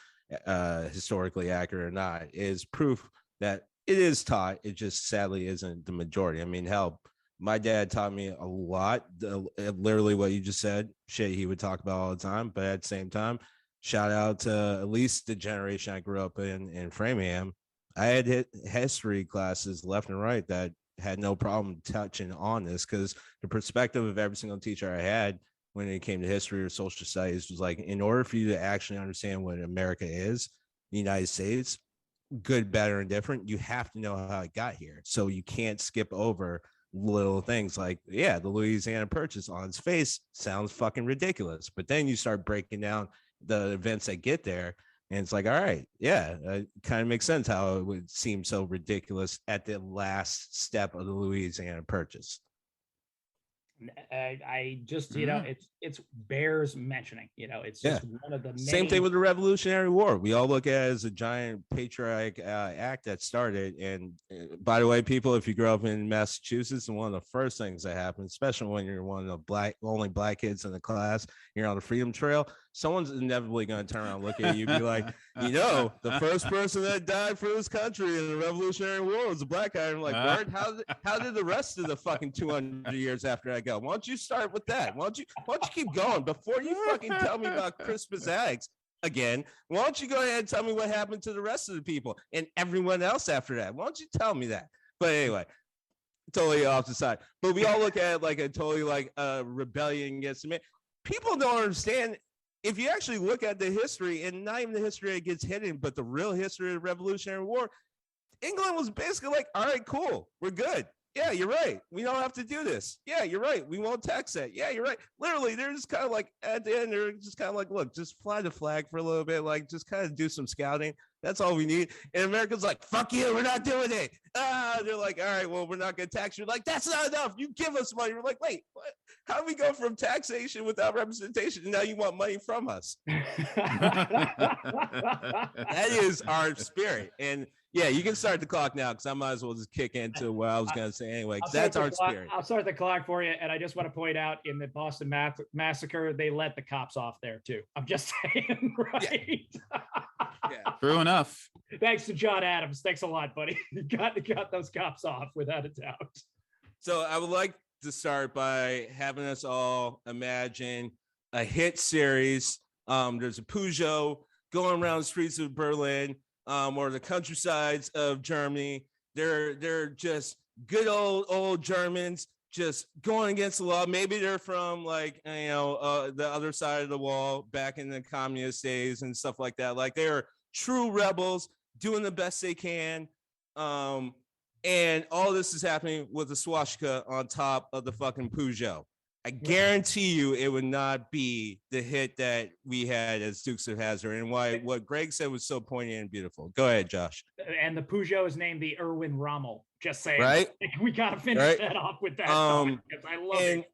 historically accurate or not, is proof that it is taught. It just sadly isn't the majority. I mean, hell, my dad taught me a lot, literally what you just said, shit he would talk about all the time. But at the same time, shout out to at least the generation I grew up in Framingham. I had history classes left and right that had no problem touching on this, because the perspective of every single teacher I had when it came to history or social studies was like, in order for you to actually understand what America is, the United States, good, better, and different, you have to know how it got here. So you can't skip over little things like, yeah, the Louisiana Purchase on its face sounds fucking ridiculous. But then you start breaking down the events that get there, and it's like, all right, yeah, it kind of makes sense how it would seem so ridiculous at the last step of the Louisiana Purchase. I just, you know, it's bears mentioning, you know, it's just one of the same thing with the Revolutionary War. We all look at it as a giant patriotic act that started. And by the way, people, if you grow up in Massachusetts, and one of the first things that happens, especially when you're one of the only black kids in the class, you're on the Freedom Trail, someone's inevitably going to turn around and look at you and be like, you know, the first person that died for this country in the Revolutionary War was a black guy. And I'm like, Bird, how did the rest of the fucking 200 years after I go? Why don't you start with that? Why don't you keep going before you fucking tell me about Crispus Attucks again? Why don't you go ahead and tell me what happened to the rest of the people and everyone else after that? Why don't you tell me that? But anyway, totally off the side. But we all look at it like a totally like a rebellion against men. People don't understand. If you actually look at the history, and not even the history that gets hidden, but the real history of the Revolutionary War, England was basically like, all right, cool, we're good. Yeah, you're right. We don't have to do this. Yeah, you're right. We won't tax that. Yeah, you're right. Literally, they're just kind of like, at the end, they're just kind of like, look, just fly the flag for a little bit, like just kind of do some scouting. That's all we need. And America's like, fuck you, we're not doing it. They're like, all right, well, we're not going to tax you. Like, that's not enough. You give us money. We're like, wait, what? How do we go from taxation without representation? And now you want money from us. That is our spirit. And yeah, you can start the clock now, because I might as well just kick into what I was going to say anyway. That's our spirit. I'll start the clock for you. And I just want to point out, in the Boston Massacre, they let the cops off there too. I'm just saying, right? Yeah. True enough. Thanks to John Adams. Thanks a lot, buddy. You got those cops off without a doubt. So I would like to start by having us all imagine a hit series. There's a Peugeot going around the streets of Berlin, or the countrysides of Germany. They're just good old Germans just going against the law. Maybe they're from like, the other side of the wall back in the communist days and stuff like that. Like, they're true rebels doing the best they can. And all this is happening with a swastika on top of the fucking Peugeot. I guarantee you it would not be the hit that we had as Dukes of Hazzard, and why what Greg said was so poignant and beautiful. Go ahead, Josh. And the Peugeot is named the Erwin Rommel. Just saying. Right? We got to finish that off with that song, because I love it.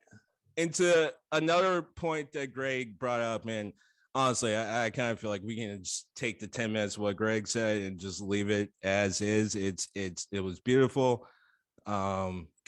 And to another point that Greg brought up, man, honestly, I kind of feel like we can just take the 10 minutes of what Greg said and just leave it as is. It was beautiful.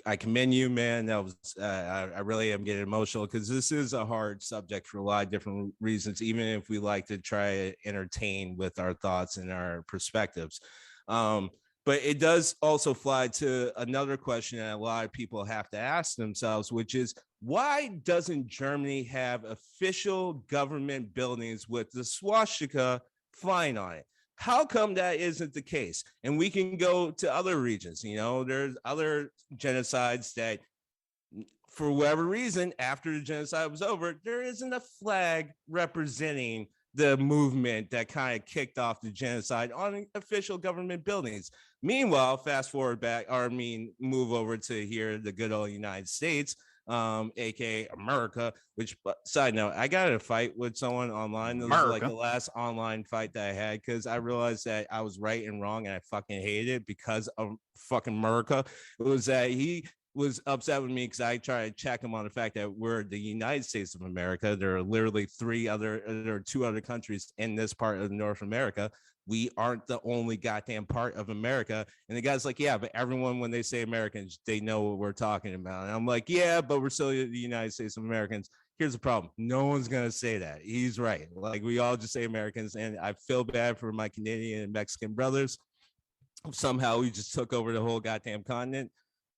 I commend you, man. That was I really am getting emotional, because this is a hard subject for a lot of different reasons, even if we like to try to entertain with our thoughts and our perspectives. But it does also fly to another question that a lot of people have to ask themselves, which is, why doesn't Germany have official government buildings with the swastika flying on it? How come that isn't the case? And we can go to other regions. There's other genocides that, for whatever reason, after the genocide was over, there isn't a flag representing the movement that kind of kicked off the genocide on official government buildings. Meanwhile, move over to here, the good old United States, aka America, which, side note, I got in a fight with someone online. This was like the last online fight that I had, because I realized that I was right and wrong, and I fucking hated it because of fucking America. It was that he was upset with me because I tried to check him on the fact that we're the United States of America. There are literally there are two other countries in this part of North America. We aren't the only goddamn part of America. And the guy's like, yeah, but everyone, when they say Americans, they know what we're talking about. And I'm like, yeah, but we're still the United States of Americans. Here's the problem. No one's going to say that. He's right. Like, we all just say Americans. And I feel bad for my Canadian and Mexican brothers. Somehow we just took over the whole goddamn continent.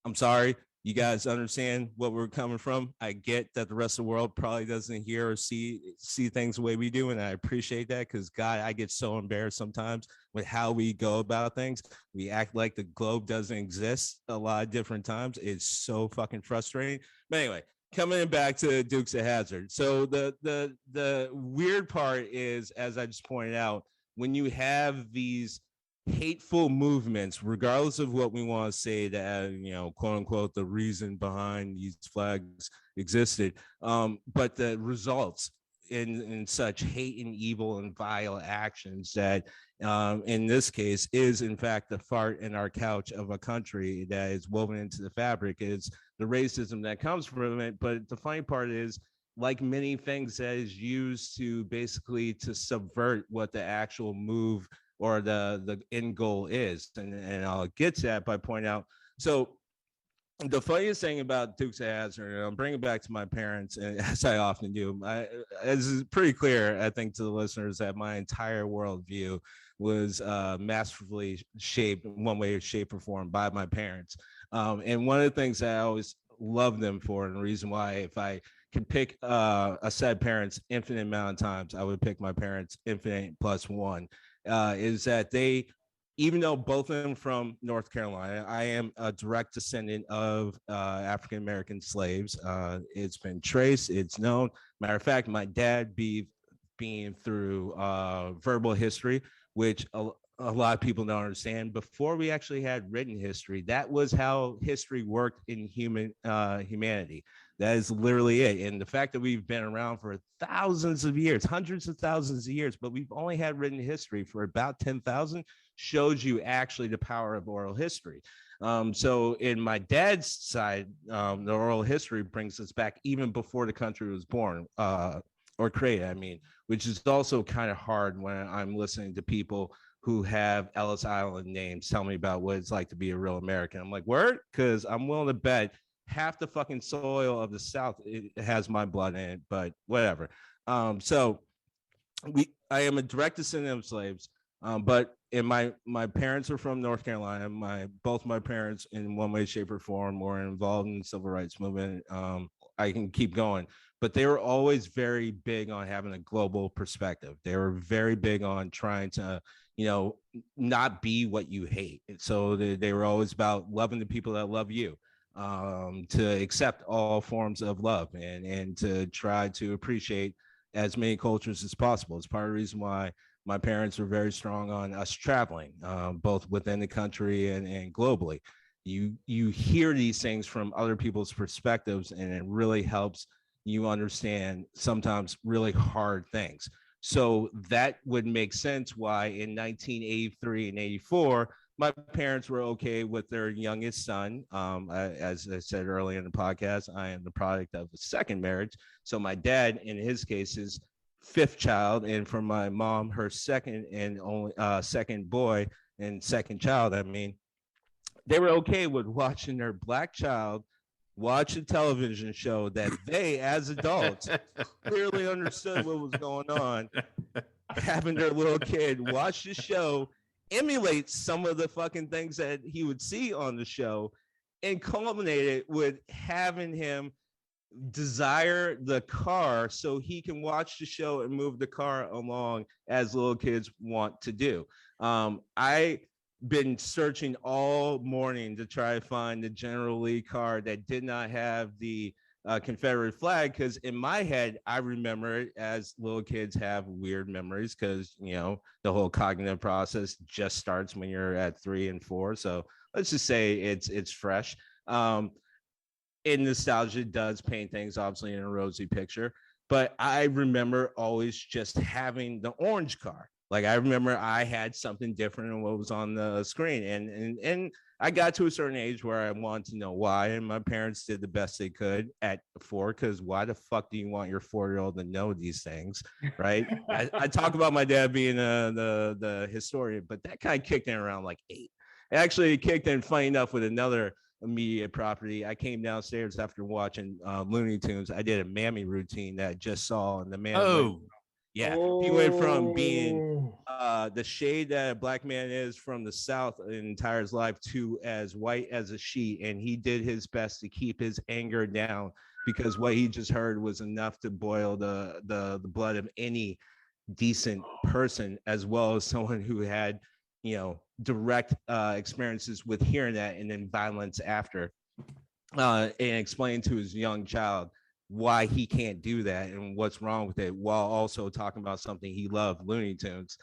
I'm sorry. You guys understand what we're coming from. I get that the rest of the world probably doesn't hear or see things the way we do, and I appreciate that, because God, I get so embarrassed sometimes with how we go about things. We act like the globe doesn't exist a lot of different times. It's so fucking frustrating. But anyway, coming back to Dukes of Hazzard. So the weird part is, as I just pointed out, when you have these hateful movements, regardless of what we want to say that, quote unquote, the reason behind these flags existed. But the results in such hate and evil and vile actions that in this case is in fact the fart in our couch of a country that is woven into the fabric is the racism that comes from it. But the funny part is, like many things that is used to basically to subvert what the actual move or the end goal is. And I'll get to that by pointing out. So the funniest thing about Dukes of Hazzard, and I'll bring it back to my parents, and as I often do, as is pretty clear, I think, to the listeners, that my entire worldview was masterfully shaped in one way, shape, or form by my parents. And one of the things that I always love them for, and the reason why, if I could pick a set of parents infinite amount of times, I would pick my parents infinite plus one, is that they, even though both of them from North Carolina, I am a direct descendant of African-American slaves. It's been traced, it's known. Matter of fact, my dad being through verbal history, which a lot of people don't understand. Before we actually had written history, that was how history worked in humanity. That is literally it. And the fact that we've been around for thousands of years, hundreds of thousands of years, but we've only had written history for about 10,000 shows you actually the power of oral history. So in my dad's side, the oral history brings us back even before the country was born or created, I mean, which is also kind of hard when I'm listening to people who have Ellis Island names tell me about what it's like to be a real American. I'm like, word? Because I'm willing to bet half the fucking soil of the South, it has my blood in it, but whatever. So I am a direct descendant of slaves, but my parents are from North Carolina. Both my parents, in one way, shape, or form, were involved in the civil rights movement. I can keep going, but they were always very big on having a global perspective. They were very big on trying to, not be what you hate. So they were always about loving the people that love you. To accept all forms of love and to try to appreciate as many cultures as possible. It's part of the reason why my parents were very strong on us traveling, both within the country and globally. You hear these things from other people's perspectives, and it really helps you understand sometimes really hard things. So that would make sense why in 1983 and 84, my parents were okay with their youngest son. As I said earlier in the podcast, I am the product of a second marriage. So my dad, in his case, is fifth child, and for my mom, her second and only second boy and second child. I mean, they were okay with watching their black child watch a television show that they, as adults, clearly understood what was going on, having their little kid watch the show, emulate some of the fucking things that he would see on the show, and culminate it with having him desire the car so he can watch the show and move the car along as little kids want to do. I been searching all morning to try to find the General Lee car that did not have the Confederate flag, because in my head, I remember it as little kids have weird memories, because the whole cognitive process just starts when you're at 3 and 4. So let's just say it's fresh. And nostalgia does paint things obviously in a rosy picture, but I remember always just having the orange car. Like, I remember I had something different than what was on the screen. And I got to a certain age where I wanted to know why. And my parents did the best they could at 4, because why the fuck do you want your 4-year-old to know these things, right? I talk about my dad being the historian, but that kind of kicked in around like 8. It actually kicked in, funny enough, with another immediate property. I came downstairs after watching Looney Tunes. I did a mammy routine that I just saw, and the man he went from being the shade that a black man is from the South in entire his life to as white as a sheet, and he did his best to keep his anger down, because what he just heard was enough to boil the blood of any decent person, as well as someone who had direct experiences with hearing that and then violence after, and explain to his young child why he can't do that and what's wrong with it, while also talking about something he loved, Looney Tunes.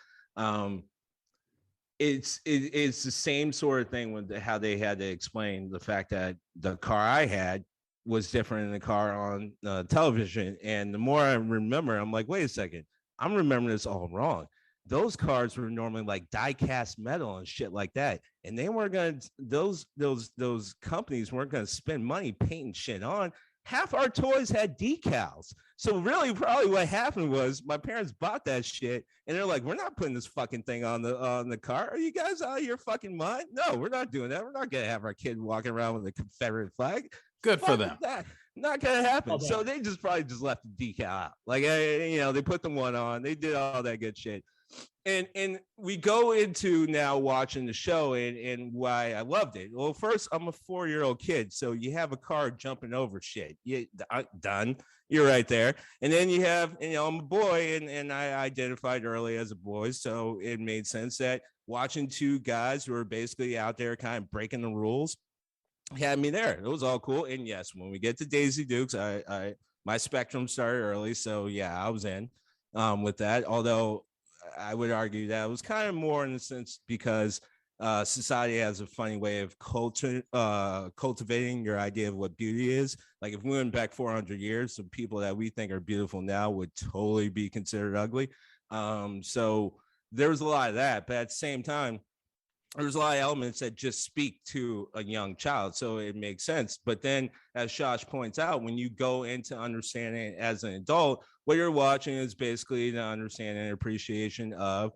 it's the same sort of thing with how they had to explain the fact that the car I had was different than the car on television. And the more I remember, I'm like, wait a second, I'm remembering this all wrong. Those cars were normally like die cast metal and shit like that, and they weren't gonna those companies weren't gonna spend money painting shit on. Half our toys had decals. So really, probably what happened was my parents bought that shit, and they're like, "We're not putting this fucking thing on the car. Are you guys out of your fucking mind? No, we're not doing that. We're not gonna have our kid walking around with a Confederate flag. Good for them. That. Not gonna happen." So they probably left the decal out. Like, they put the one on. They did all that good shit. And we go into now watching the show and why I loved it. Well, first, I'm a 4-year-old kid, so you have a car jumping over shit. Done. You're right there. And then you have, I'm a boy, and I identified early as a boy, so it made sense that watching two guys who are basically out there kind of breaking the rules had me there. It was all cool. And yes, when we get to Daisy Dukes, my spectrum started early, so yeah, I was in with that. Although I would argue that it was kind of more in the sense because society has a funny way of cultivating your idea of what beauty is. Like if we went back 400 years, the people that we think are beautiful now would totally be considered ugly. So there was a lot of that, but at the same time, there's a lot of elements that just speak to a young child, so it makes sense. But then, as Josh points out, when you go into understanding it as an adult, what you're watching is basically the understanding and appreciation of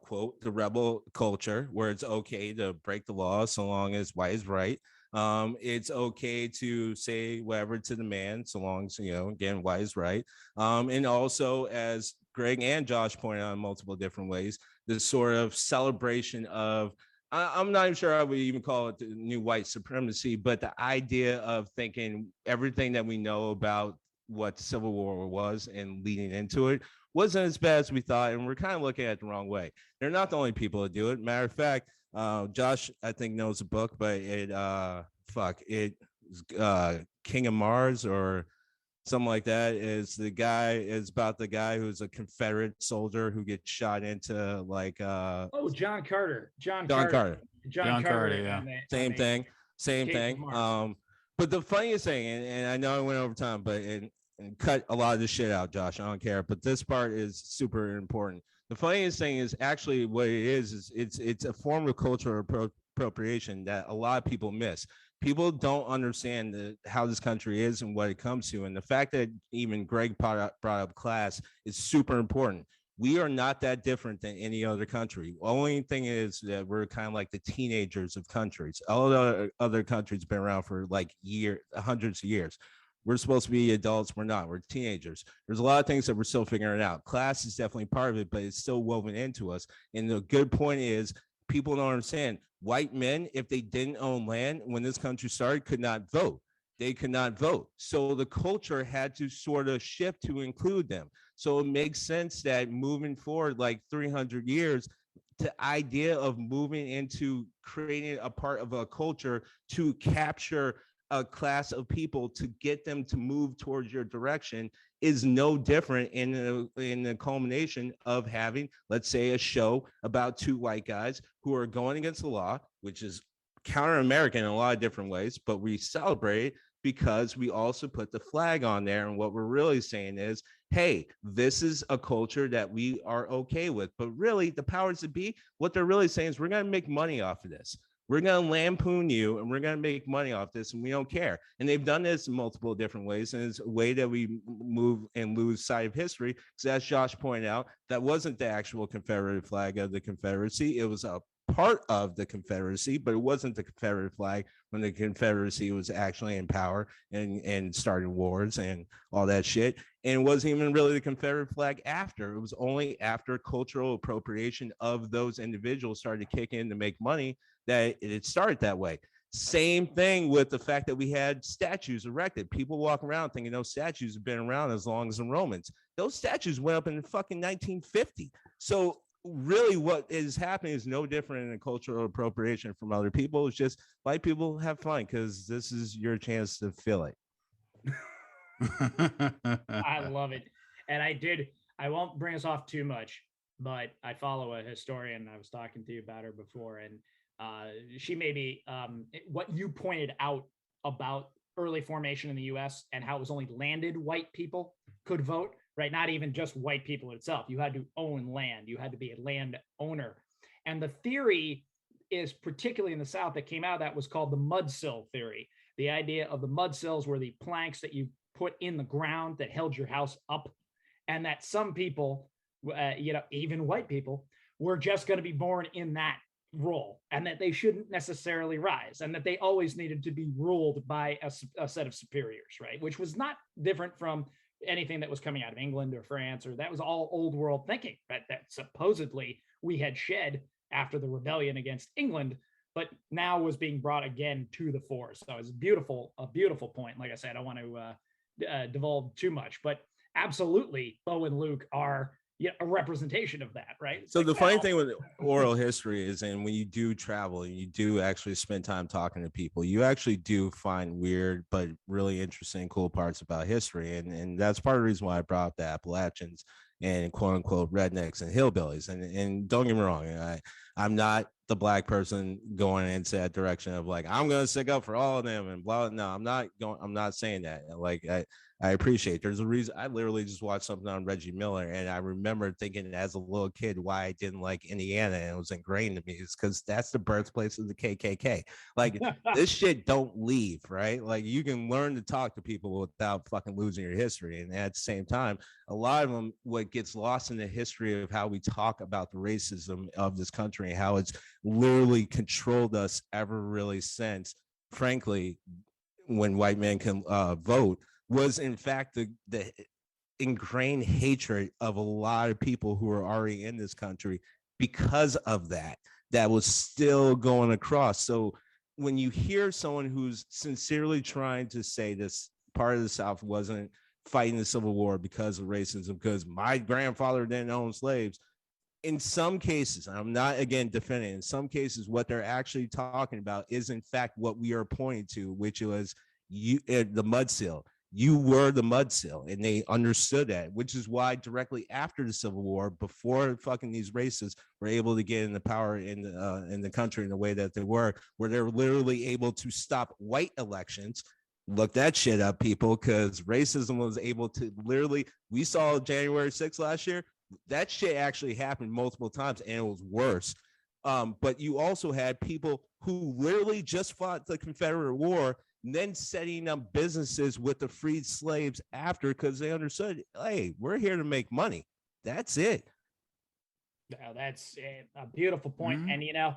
quote the rebel culture, where it's okay to break the law so long as white is right. It's okay to say whatever to the man so long as again white is right. And also, as Greg and Josh pointed out in multiple different ways, this sort of celebration of, I'm not even sure I would even call it the new white supremacy, but the idea of thinking everything that we know about what Civil War was and leading into it wasn't as bad as we thought, and we're kind of looking at it the wrong way. They're not the only people that do it. Matter of fact, Josh, I think, knows the book, but King of Mars or something like that is about the guy who's a Confederate soldier who gets shot into like John Carter. John Carter. Yeah. Same thing. But the funniest thing, and I know I went over time, but and cut a lot of this shit out, Josh. I don't care, but this part is super important. The funniest thing is actually what it is it's a form of cultural appropriation that a lot of people miss. People don't understand how this country is and what it comes to. And the fact that even Greg brought up class is super important. We are not that different than any other country. The only thing is that we're kind of like the teenagers of countries. All the other countries been around for like hundreds of years. We're supposed to be adults. We're not. We're teenagers. There's a lot of things that we're still figuring out. Class is definitely part of it, but it's still woven into us. And the good point is people don't understand. White men, if they didn't own land when this country started, could not vote. They could not vote. So the culture had to sort of shift to include them. So it makes sense that moving forward like 300 years, the idea of moving into creating a part of a culture to capture a class of people to get them to move towards your direction is no different in the culmination of having, let's say, a show about two white guys who are going against the law, which is counter-American in a lot of different ways, but we celebrate because we also put the flag on there. And what we're really saying is, hey, this is a culture that we are okay with. But really, the powers that be, what they're really saying is we're going to make money off of this. We're going to lampoon you and we're going to make money off this, and we don't care. And they've done this in multiple different ways. And it's a way that we move and lose sight of history. Because as Josh pointed out, that wasn't the actual Confederate flag of the Confederacy. It was a part of the Confederacy, but it wasn't the Confederate flag when the Confederacy was actually in power and started wars and all that shit. And it wasn't even really the Confederate flag after. It was only after cultural appropriation of those individuals started to kick in to make money that it started that way. Same thing with the fact that we had statues erected. People walk around thinking those statues have been around as long as the Romans. Those statues went up in fucking 1950. So really what is happening is no different in cultural appropriation from other people. It's just white people have fun because this is your chance to feel it. I love it. And I won't bring us off too much, but I follow a historian. I was talking to you about her before, and she may be what you pointed out about early formation in the US and how it was only landed white people could vote, right? Not even just white people itself. You had to own land, you had to be a land owner. And the theory is, particularly in the South, that came out of that was called the mudsill theory. The idea of the mudsills were the planks that you put in the ground that held your house up, and that some people, even white people, were just going to be born in that role, and that they shouldn't necessarily rise, and that they always needed to be ruled by a set of superiors, right? Which was not different from anything that was coming out of England or France, or that was all old world thinking, right? That supposedly we had shed after the rebellion against England, but now was being brought again to the fore. So it's a beautiful point. Like I said, I don't want to divulge too much, but absolutely, Bo and Luke are a representation of that, right? It's so the funny thing with oral history is, and when you do travel and you do actually spend time talking to people, you actually do find weird but really interesting, cool parts about history. And that's part of the reason why I brought up the Appalachians and quote unquote rednecks and hillbillies. And don't get me wrong, I'm not the black person going into that direction of like, I'm going to stick up for all of them and blah. No, I'm not saying that. Like, I appreciate there's a reason. I literally just watched something on Reggie Miller, and I remember thinking as a little kid why I didn't like Indiana, and it was ingrained to me. It's because that's the birthplace of the KKK. Like, this shit don't leave, right? Like, you can learn to talk to people without fucking losing your history. And at the same time, a lot of them, what gets lost in the history of how we talk about the racism of this country and how it's literally controlled us ever really since, frankly, when white men can vote, was in fact the ingrained hatred of a lot of people who are already in this country because of that was still going across. So when you hear someone who's sincerely trying to say this part of the South wasn't fighting the Civil War because of racism, because my grandfather didn't own slaves, in some cases, I'm not again defending, in some cases what they're actually talking about is in fact what we are pointing to, which was the mudsill. You were the mudsill, and they understood that, which is why directly after the Civil War, before fucking these races were able to get in the power in the country in the way that they were, where they're literally able to stop white elections. Look that shit up, people, because racism was able to literally, we saw January 6th last year, that shit actually happened multiple times, and it was worse. But you also had people who literally just fought the Confederate War, then setting up businesses with the freed slaves after, because they understood, hey, we're here to make money. That's it. Now, that's a beautiful point. Mm-hmm. And,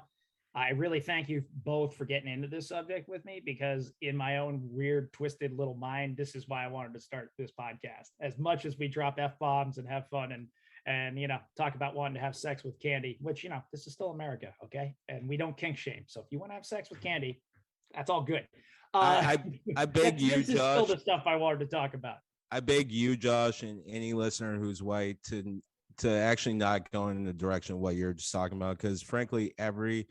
I really thank you both for getting into this subject with me, because in my own weird, twisted little mind, this is why I wanted to start this podcast. As much as we drop F-bombs and have fun and talk about wanting to have sex with candy, which, this is still America, okay? And we don't kink shame. So if you want to have sex with candy, that's all good. I beg you, this is Josh. Still the stuff I wanted to talk about. I beg you, Josh, and any listener who's white to actually not go in the direction of what you're just talking about, because frankly, every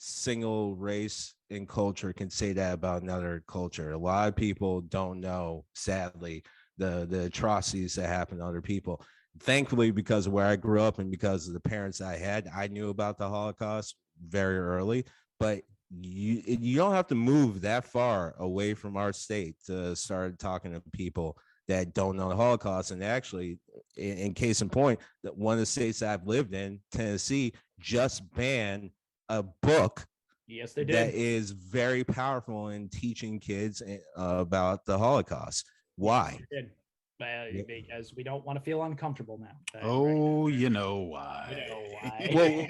single race and culture can say that about another culture. A lot of people don't know, sadly, the atrocities that happen to other people. Thankfully, because of where I grew up and because of the parents I had, I knew about the Holocaust very early. But you don't have to move that far away from our state to start talking to people that don't know the Holocaust. And actually, in case in point, that one of the states that I've lived in, Tennessee, just banned a book. Yes, they did. That is very powerful in teaching kids about the Holocaust. Why? Yes, because we don't want to feel uncomfortable now. Oh, right. You know why. Well,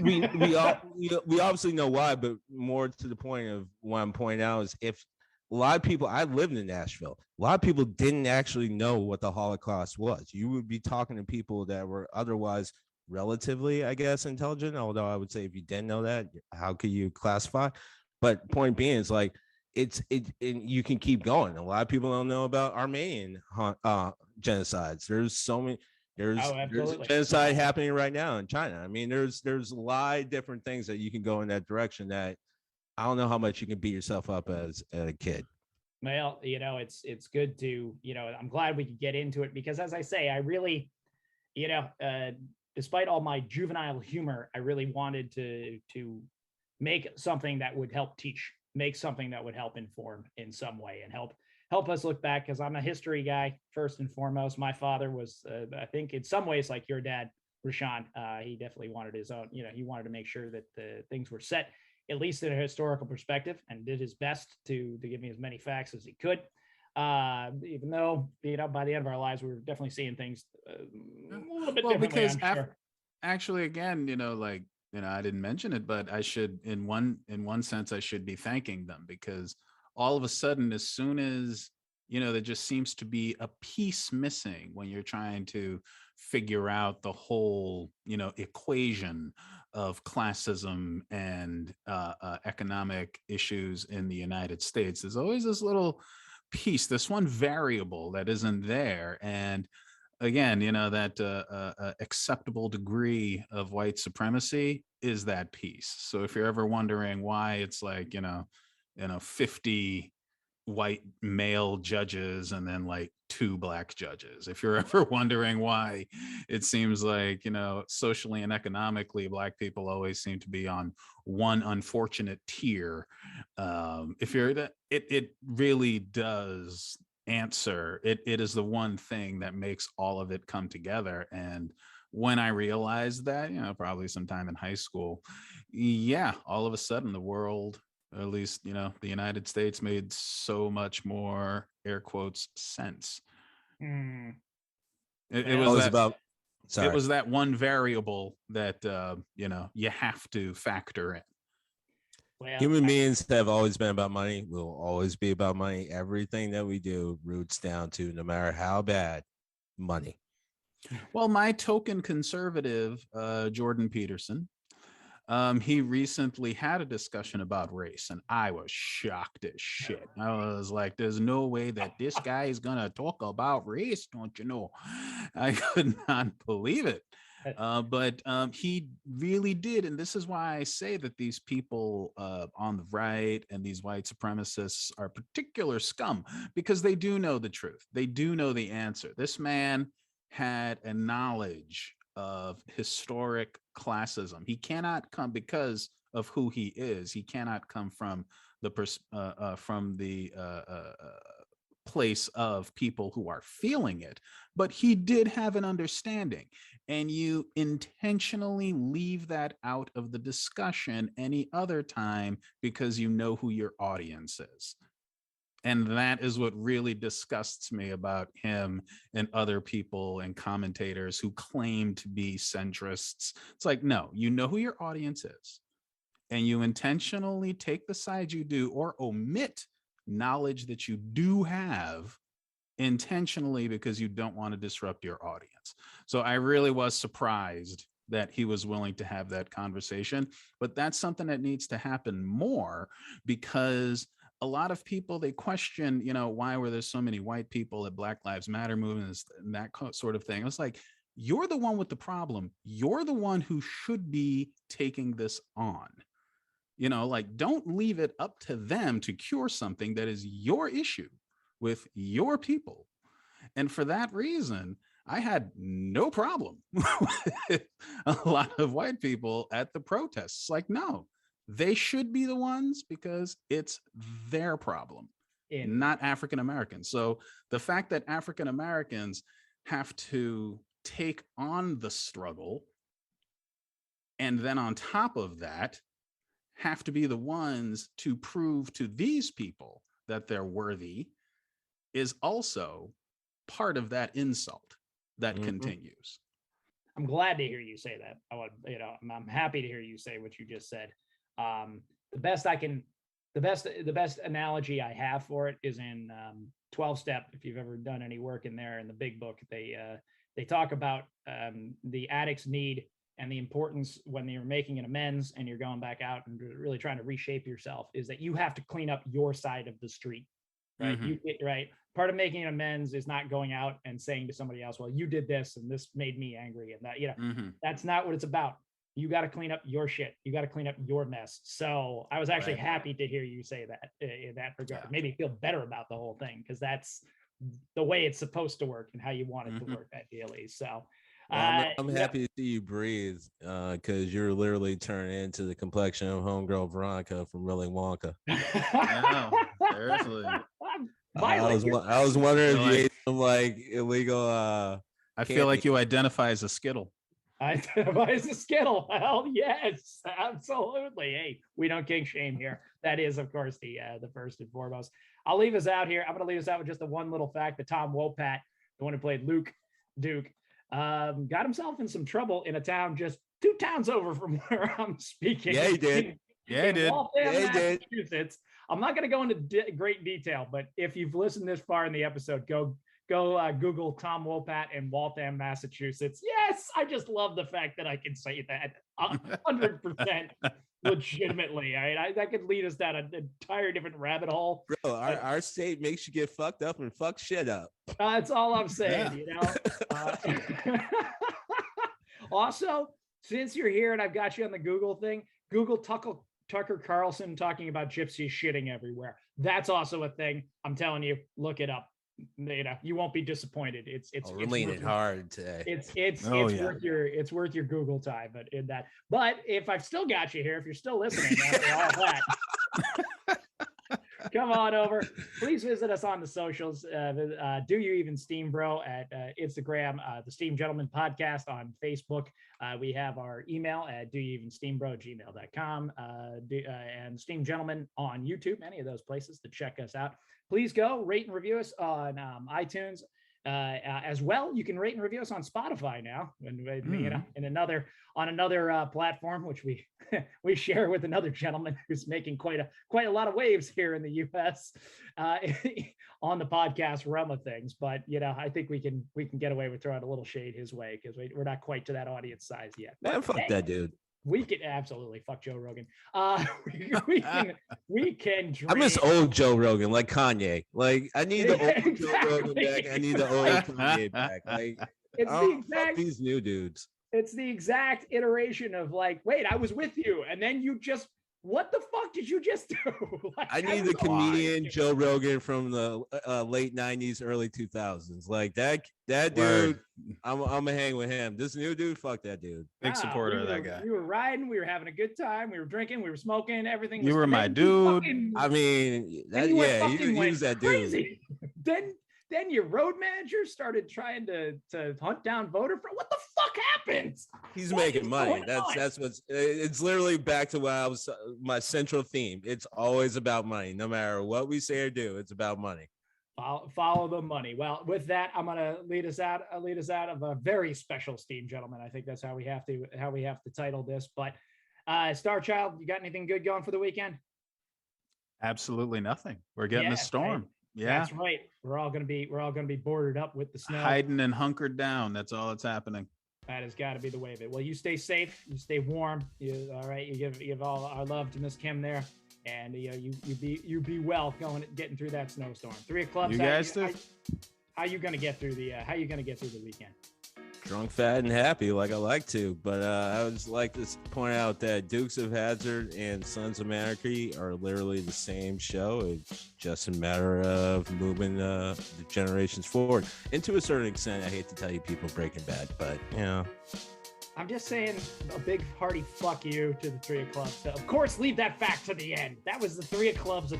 we obviously know why, but more to the point of what I'm pointing out is, if a lot of people, I lived in Nashville, a lot of people didn't actually know what the Holocaust was. You would be talking to people that were otherwise relatively, I guess, intelligent, although I would say if you didn't know that, how could you classify? But point being is, like, you can keep going. A lot of people don't know about Armenian genocides. There's a genocide happening right now in China. I mean, there's a lot of different things that you can go in that direction that I don't know how much you can beat yourself up as a kid. Well, it's good to, I'm glad we could get into it, because as I say, I really, despite all my juvenile humor, I really wanted to make something that would help teach, make something that would help inform in some way, and help us look back, because I'm a history guy first and foremost. My father was, I think, in some ways like your dad, RaShaun. He definitely wanted his own. He wanted to make sure that the things were set at least in a historical perspective, and did his best to give me as many facts as he could. Even though, by the end of our lives, we were definitely seeing things a little bit differently. Because I'm sure. Actually, again, I didn't mention it, but I should, in one sense, I should be thanking them, because all of a sudden, as soon as, there just seems to be a piece missing when you're trying to figure out the whole, equation of classism and economic issues in the United States. There's always this little piece, this one variable that isn't there. And again, that acceptable degree of white supremacy is that piece. So if you're ever wondering why it's like, 50 white male judges and then like 2 black judges, if you're ever wondering why it seems like, socially and economically, black people always seem to be on one unfortunate tier, if you're that, it really does answer it. It is the one thing that makes all of it come together. And when I realized that, probably sometime in high school, all of a sudden the world, or at least, the United States, made so much more, air quotes, sense. It was that one variable that, you have to factor in. Well, human beings have always been about money, will always be about money. Everything that we do roots down to, no matter how bad, money. Well, my token conservative, Jordan Peterson, he recently had a discussion about race, and I was shocked as shit. I was like, there's no way that this guy is going to talk about race, don't you know? I could not believe it. But he really did. And this is why I say that these people on the right and these white supremacists are particular scum, because they do know the truth. They do know the answer. This man had a knowledge of historic classism. He cannot come, because of who he is, he cannot come from the place of people who are feeling it, but he did have an understanding. And you intentionally leave that out of the discussion any other time because you know who your audience is. And that is what really disgusts me about him and other people and commentators who claim to be centrists. It's like, no, you know who your audience is, and you intentionally take the side you do, or omit knowledge that you do have intentionally, because you don't want to disrupt your audience. So I really was surprised that he was willing to have that conversation. But that's something that needs to happen more, because a lot of people, they question, why were there so many white people at Black Lives Matter movements and that sort of thing. It's like, you're the one with the problem. You're the one who should be taking this on. Don't leave it up to them to cure something that is your issue with your people. And for that reason, I had no problem with a lot of white people at the protests. Like, no, they should be the ones, because it's their problem, not African Americans. So the fact that African Americans have to take on the struggle, and then on top of that, have to be the ones to prove to these people that they're worthy, is also part of that insult that continues. I'm glad to hear you say that. I'm happy to hear you say what you just said. The best analogy I have for it is in 12-step. If you've ever done any work in there, in the big book, they talk about the addict's need and the importance when you're making an amends and you're going back out and really trying to reshape yourself, is that you have to clean up your side of the street, right? Right. Part of making an amends is not going out and saying to somebody else, well, you did this and this made me angry, and that, that's not what it's about. You got to clean up your shit. You got to clean up your mess. So I was actually happy to hear you say that in that regard. Made me feel better about the whole thing, because that's the way it's supposed to work and how you want it to work, ideally. So Well, I'm happy to see you breathe because you're literally turning into the complexion of homegirl Veronica from Willy Wonka. No, seriously. I was wondering if you ate some like illegal. I feel like you identify as a Skittle. I identify as a Skittle. Hell yes, absolutely. Hey, we don't kink shame here. That is, of course, the first and foremost. I'll leave us out here. I'm going to leave us out with just the one little fact that Tom Wopat, the one who played Luke Duke, got himself in some trouble in a town just 2 towns over from where I'm speaking. Yeah, he did. He did. Massachusetts. I'm not going to go into great detail, but if you've listened this far in the episode, go Google Tom Wopat in Waltham, Massachusetts. Yes, I just love the fact that I can say that 100% legitimately. That could lead us down an entire different rabbit hole. Bro, our state makes you get fucked up and fuck shit up. That's all I'm saying, you know. Also, since you're here and I've got you on the Google thing, Google Tucker Carlson talking about gypsies shitting everywhere. That's also a thing. I'm telling you, look it up. You know, you won't be disappointed. It's we're leaning hard today. It's worth your Google time, but in that. But if I've still got you here, if you're still listening after all that, come on over. Please visit us on the socials. Do You Even Steam Bro at Instagram, the Steam Gentleman Podcast on Facebook. We have our email at doyouevensteambro@gmail.com and Steam Gentleman on YouTube, any of those places to check us out. Please go rate and review us on iTunes as well. You can rate and review us on Spotify now, and you know, on another platform, which we share with another gentleman who's making quite a lot of waves here in the U.S. On the podcast realm of things. But you know, I think we can get away with throwing a little shade his way because we're not quite to that audience size yet. Man, fuck that dude. We can absolutely fuck Joe Rogan. We can drink. I miss old Joe Rogan, like Kanye. Like I need the old Joe Rogan back. I need the old Kanye back. Like it's the exact these new dudes. It's the exact iteration of like, wait, I was with you, and then you just. What the fuck did you just do? Like, I need the comedian Joe Rogan from the late 90s, early 2000s. Like that dude, I'm gonna hang with him. This new dude, fuck that dude. Big supporter of that guy. We were riding, we were having a good time, we were drinking, we were smoking, everything. You were my dude. I mean, he was that crazy. Dude. Then your road manager started trying to hunt down voter for what the fuck happened? He's making money. That's what's. It's literally back to what I was. My central theme. It's always about money. No matter what we say or do, it's about money. Follow the money. Well, with that, I'm gonna lead us out of a very special Steam Gentleman. I think that's how we have to title this. But Star Child, you got anything good going for the weekend? Absolutely nothing. We're getting a storm. Right. Yeah, that's right. We're all gonna be boarded up with the snow, hiding and hunkered down. That's all that's happening. That has got to be the way of it. Well, you stay safe, you stay warm. All right. You give all our love to Miss Kim there, and you be well getting through that snowstorm. 3 o'clock. You guys too. How you gonna get through the weekend? Drunk, fat, and happy, like I like to. But I would just like to point out that Dukes of Hazzard and Sons of Anarchy are literally the same show. It's just a matter of moving the generations forward. And to a certain extent, I hate to tell you people Breaking Bad, but you know. I'm just saying a big hearty fuck you to the 3 of Clubs. So, of course, leave that fact to the end. That was the 3 of Clubs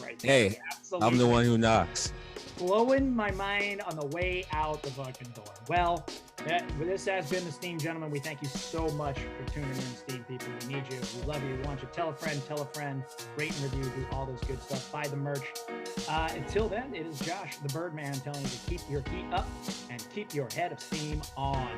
right there. Hey, absolutely. I'm the one who knocks. Blowing my mind on the way out the fucking door. Well, this has been the Steam Gentleman. We thank you so much for tuning in, Steam people. We need you. We love you. We want you. Tell a friend, rate and review, do all those good stuff. Buy the merch. Until then, it is Josh, the Birdman, telling you to keep your heat up and keep your head of steam on.